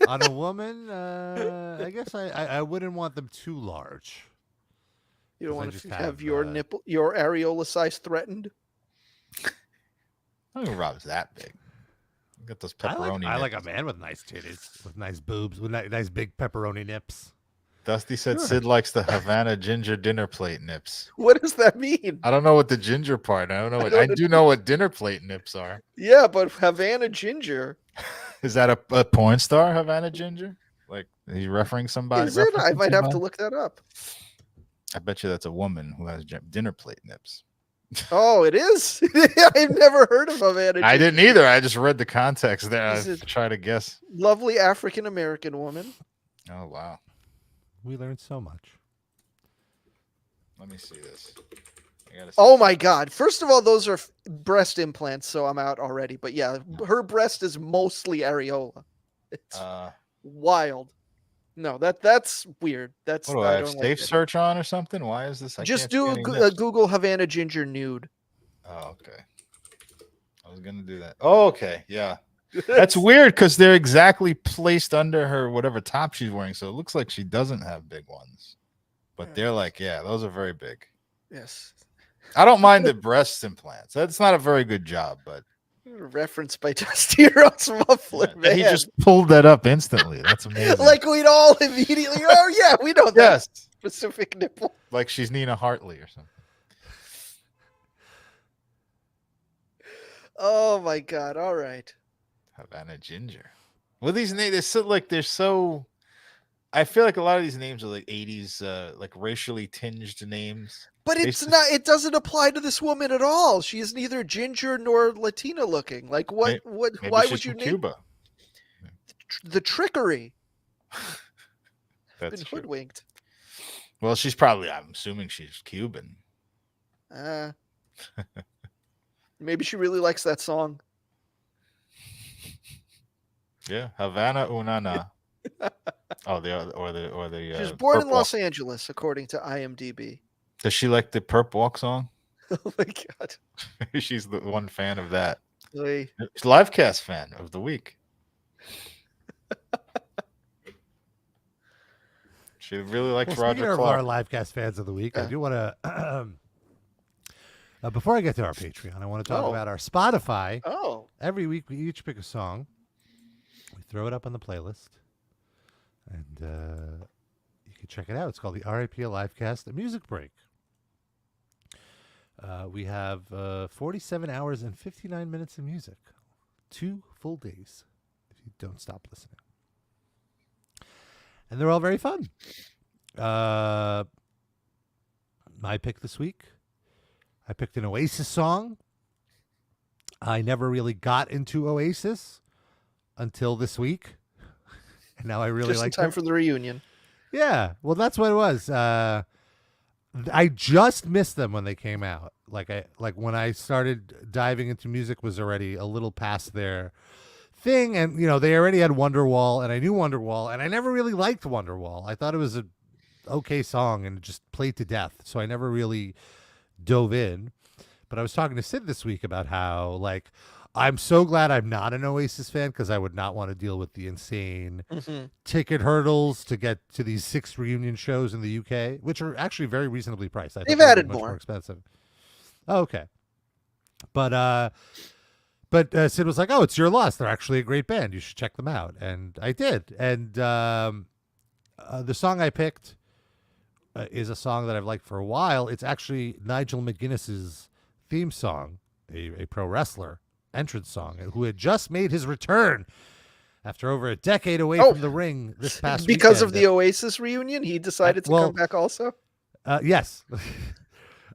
a woman, I guess I wouldn't want them too large. You don't want to have your nipple, your areola size threatened. I don't think Rob's that big. Got those pepperoni. I like a man with nice titties, with nice boobs, with nice big pepperoni nips. Dusty said Sid likes the Havana ginger dinner plate nips. What does that mean? I don't know what the ginger part. I don't know what. I do know what dinner plate nips are. Yeah, but Havana ginger. Is that a porn star, Havana ginger? Like, are you referring somebody? Is it? I might have to look that up. I bet you that's a woman who has dinner plate nips. Oh, it is? I've never heard of Havana ginger. I didn't either. I just read the context there. I try to guess. Lovely African-American woman. Oh, wow. We learned so much. Let me see this. Oh my God. First of all, those are breast implants, so I'm out already. But yeah, her breast is mostly areola. It's wild. No, that's weird. That's what do I have safe search on or something? Why is this? Just do Google Havana ginger nude. Oh, okay. I was gonna do that. Oh, okay. Yeah. That's weird because they're exactly placed under her whatever top she's wearing, so it looks like she doesn't have big ones. But they're like, yeah, those are very big. Yes. I don't mind the breast implants. That's not a very good job, but referenced by Dusty Rose Muffler, man. He just pulled that up instantly. That's amazing. Like we'd all immediately, oh yeah, we know that yes. specific nipple. Like she's Nina Hartley or something. Oh my God! All right. Havana ginger. Well, these names they're so. I feel like a lot of these names are like 80s, like racially tinged names. But it's not. It doesn't apply to this woman at all. She is neither ginger nor Latina looking. Like what? Maybe why she's would you from name Cuba? The trickery? That's been true. hoodwinked. Well, she's probably. I'm assuming she's Cuban. Maybe she really likes that song. Yeah, Havana Unana. Oh, the. She was born in Los Angeles, according to IMDb. Does she like the Perp Walk song? Oh my God! She's the one fan of that. She's Livecast fan of the week. She really likes Roger Clark. Clark. Our Livecast fans of the week. I do want to. Before I get to our Patreon, I want to talk about our Spotify. Oh. Every week we each pick a song. We throw it up on the playlist. And you can check it out. It's called the RIP Livecast, a music break. We have 47 hours and 59 minutes of music. 2 full days if you don't stop listening. And they're all very fun. My pick this week, I picked an Oasis song. I never really got into Oasis until this week. And now I really just like in time for the reunion. Yeah, well, that's what it was. I just missed them when they came out. Like when I started diving into music was already a little past their thing, and they already had Wonderwall, and I knew Wonderwall, and I never really liked Wonderwall. I thought it was a okay song and it just played to death, so I never really dove in. But I was talking to Sid this week about how I'm so glad I'm not an Oasis fan because I would not want to deal with the insane ticket hurdles to get to these 6 reunion shows in the UK, which are actually very reasonably priced. They've added much more expensive. Oh, okay. But Sid was like, "Oh, it's your loss. They're actually a great band. You should check them out." And I did. And the song I picked is a song that I've liked for a while. It's actually Nigel McGuinness's theme song, a pro wrestler entrance song, who had just made his return after over a decade away from the ring this past because weekend. of the Oasis reunion. He decided to come back also. Yes.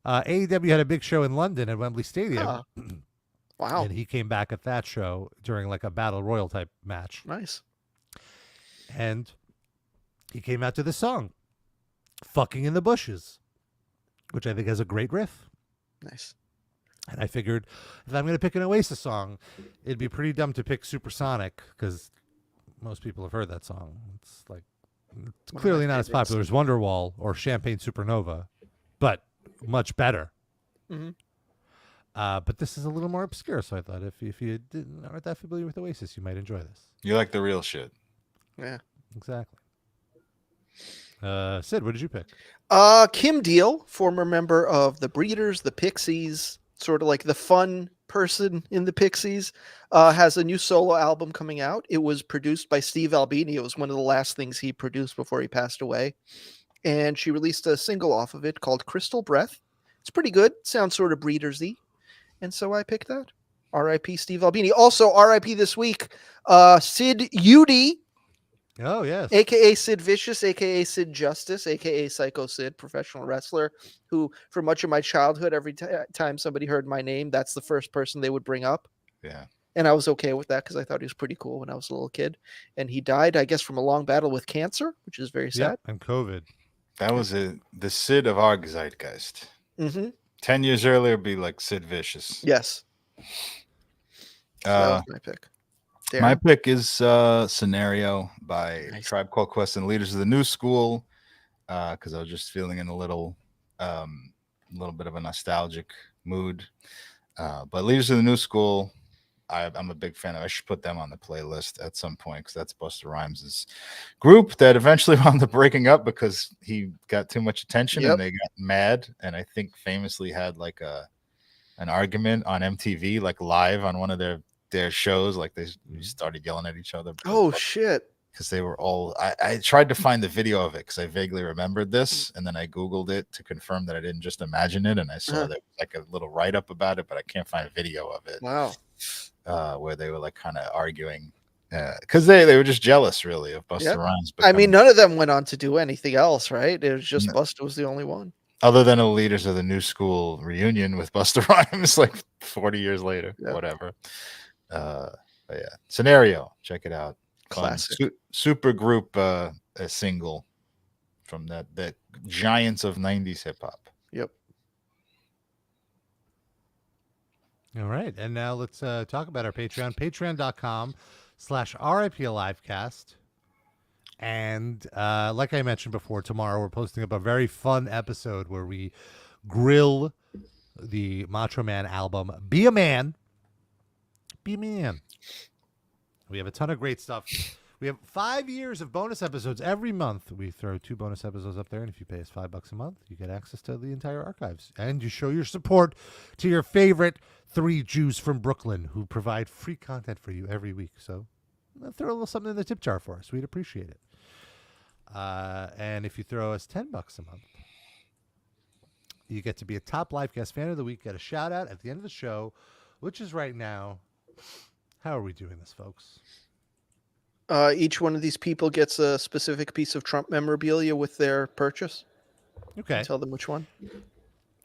AEW had a big show in London at Wembley Stadium. Wow. And he came back at that show during like a battle royal type match. Nice. And he came out to the song, Fucking in the Bushes, which I think has a great riff. Nice. And I figured if I'm going to pick an Oasis song, it'd be pretty dumb to pick Supersonic because most people have heard that song. It's like It's clearly not as popular as Wonderwall or Champagne Supernova, but much better. Mm-hmm. But this is a little more obscure, so I thought if you aren't that familiar with Oasis, you might enjoy this. You like the real shit. Yeah. Exactly. Sid, what did you pick? Kim Deal, former member of the Breeders, the Pixies, sort of like the fun person in the Pixies, has a new solo album coming out. It was produced by Steve Albini. It was one of the last things he produced before he passed away. And she released a single off of it called Crystal Breath. It's pretty good. Sounds sort of Breeders-y. And so I picked that. R.I.P. Steve Albini. Also, R.I.P. this week, Sid Udy. Oh, yes. A.K.A. Sid Vicious, A.K.A. Sid Justice, A.K.A. Psycho Sid, professional wrestler, who for much of my childhood, every time somebody heard my name, that's the first person they would bring up. Yeah. And I was okay with that because I thought he was pretty cool when I was a little kid. And he died, I guess, from a long battle with cancer, which is very sad. Yep, and COVID. That was the Sid of our zeitgeist. Mm-hmm. 10 years earlier, it'd be like Sid Vicious. Yes. So that was my pick. Darren? My pick is Scenario by Tribe Called Quest and Leaders of the New School, because I was just feeling in a little bit of a nostalgic mood. But Leaders of the New School, I'm a big fan of. I should put them on the playlist at some point because that's Busta Rhymes' group that eventually wound up breaking up because he got too much attention and they got mad. And I think famously had like an argument on MTV, like live on one of their shows. Like they started yelling at each other. Oh, shit. Because they were all, I tried to find the video of it because I vaguely remembered this, and then I Googled it to confirm that I didn't just imagine it, and I saw that like a little write-up about it, but I can't find a video of it. Wow. Where they were like kind of arguing because they were just jealous really of Busta Rhymes. I mean, none of them went on to do anything else, right? It was just Busta was the only one. Other than the Leaders of the New School reunion with Busta Rhymes like 40 years later, whatever. But yeah, Scenario, check it out. Classic. Super group, a single from the giants of 90s hip hop. Yep. All right. And now let's talk about our Patreon. Patreon.com/RIPLivecast. And like I mentioned before, tomorrow we're posting up a very fun episode where we grill the Macho Man album, Be a Man. Be a Man. We have a ton of great stuff. We have 5 years of bonus episodes every month. We throw 2 bonus episodes up there, and if you pay us $5 a month, you get access to the entire archives. And you show your support to your favorite 3 Jews from Brooklyn who provide free content for you every week. So throw a little something in the tip jar for us. We'd appreciate it. And if you throw us $10 a month, you get to be a top Livecast fan of the week, get a shout out at the end of the show, which is right now. How are we doing this, folks? Each one of these people gets a specific piece of Trump memorabilia with their purchase. Okay. Tell them which one.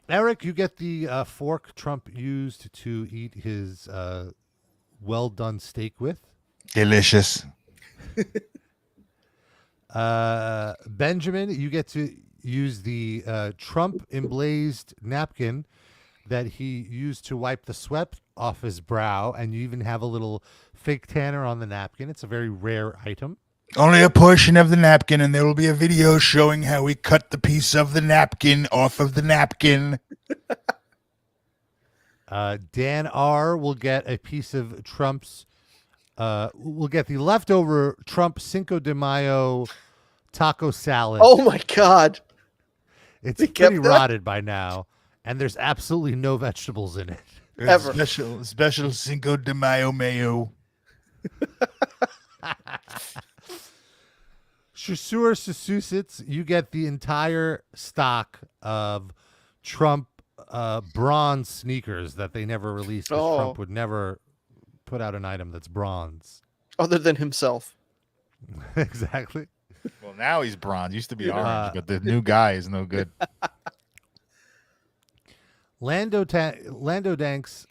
Eric, you get the fork Trump used to eat his well-done steak with. Delicious. Benjamin, you get to use the Trump emblazed napkin that he used to wipe the sweat off his brow, and you even have a little fake tanner on the napkin. It's a very rare item. Only a portion of the napkin, and there will be a video showing how we cut the piece of the napkin off of the napkin. Dan R. will get a piece of Trump's, will get the leftover Trump Cinco de Mayo taco salad. Oh, my God. It's pretty rotted by now, and there's absolutely no vegetables in it. Ever. Special Cinco de Mayo mayo. Chasseur Massachusetts, you get the entire stock of Trump bronze sneakers that they never released. Trump would never put out an item that's bronze. Other than himself. Exactly. Well, now he's bronze. Used to be orange, but the new guy is no good. Lando Danks,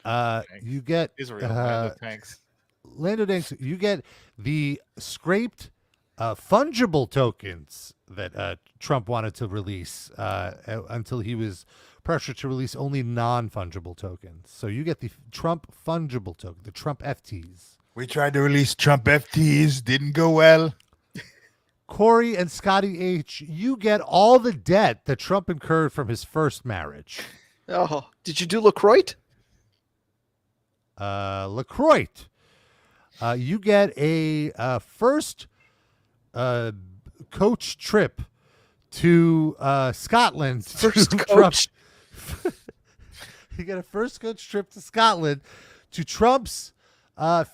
you get Israel. Lando Tanks. Lando Danks, you get the scraped fungible tokens that Trump wanted to release until he was pressured to release only non-fungible tokens. So you get the Trump fungible token, the Trump FTs. We tried to release Trump FTs, didn't go well. Corey and Scotty H, you get all the debt that Trump incurred from his first marriage. Oh, did you do LaCroix? LaCroix. You get a first coach trip to Scotland. First coach. You get a first coach trip to Scotland to Trump's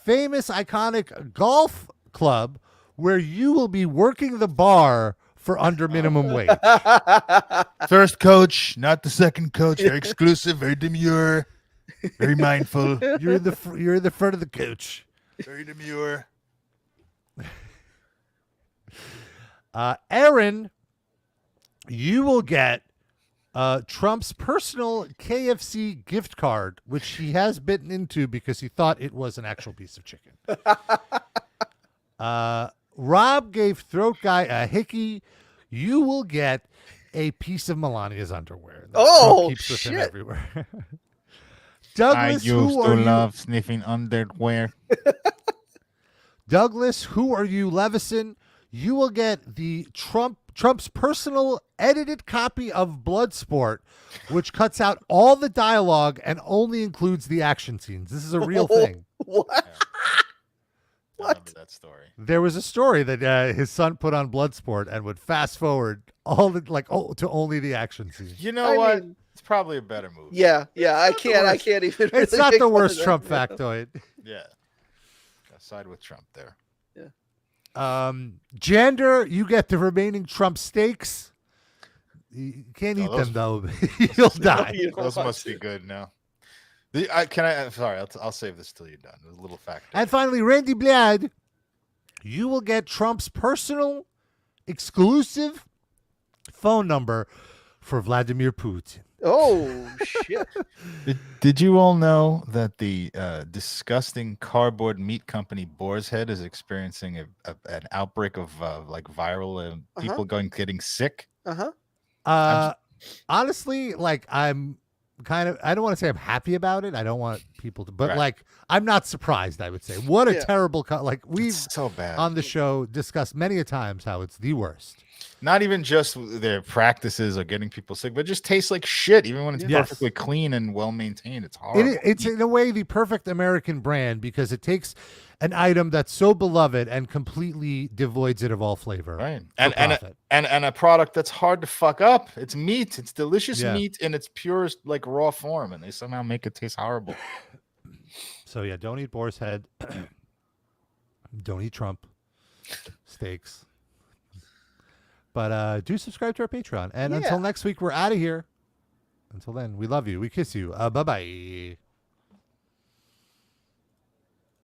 famous, iconic golf club, where you will be working the bar for under minimum wage. First coach, not the second coach. Very exclusive, very demure, very mindful. You're in the front of the coach. Very demure. Aaron, you will get Trump's personal KFC gift card, which he has bitten into because he thought it was an actual piece of chicken. Rob gave Throat Guy a hickey. You will get a piece of Melania's underwear. That Trump keeps with him everywhere. Douglas, I used to love sniffing underwear. Douglas, who are you, Levison? You will get the Trump's personal edited copy of Bloodsport, which cuts out all the dialogue and only includes the action scenes. This is a real thing. What? Yeah. I remember that story. There was a story that his son put on Bloodsport and would fast forward to only the action scenes. You know what? It's probably a better movie. Yeah. I can't even. It's really not make the fun worst of Trump that. factoid. Yeah. Got side with Trump there. Jander, you get the remaining Trump steaks. You can't eat them though. You'll die. Those must be good now. Sorry, I'll save this till you're done. There's a little fact. And finally, Randy Blad, you will get Trump's personal exclusive phone number for Vladimir Putin. Oh shit! Did you all know that the disgusting cardboard meat company Boar's Head is experiencing an outbreak of viral people getting sick? Honestly, I'm kind of, I don't want to say I'm happy about it. I don't want people to, but I'm not surprised, I would say. What a terrible, we've it's so bad on the show discussed many a times how it's the worst. Not even just their practices or getting people sick, but just tastes like shit, even when it's perfectly clean and well maintained. It's horrible. It's in a way the perfect American brand because it takes an item that's so beloved and completely devoids it of all flavor. Right. And a product that's hard to fuck up. It's meat. It's delicious meat in its purest raw form, and they somehow make it taste horrible. So don't eat Boar's Head. Don't eat Trump steaks. But do subscribe to our Patreon. And until next week, we're out of here. Until then, we love you. We kiss you. Bye-bye.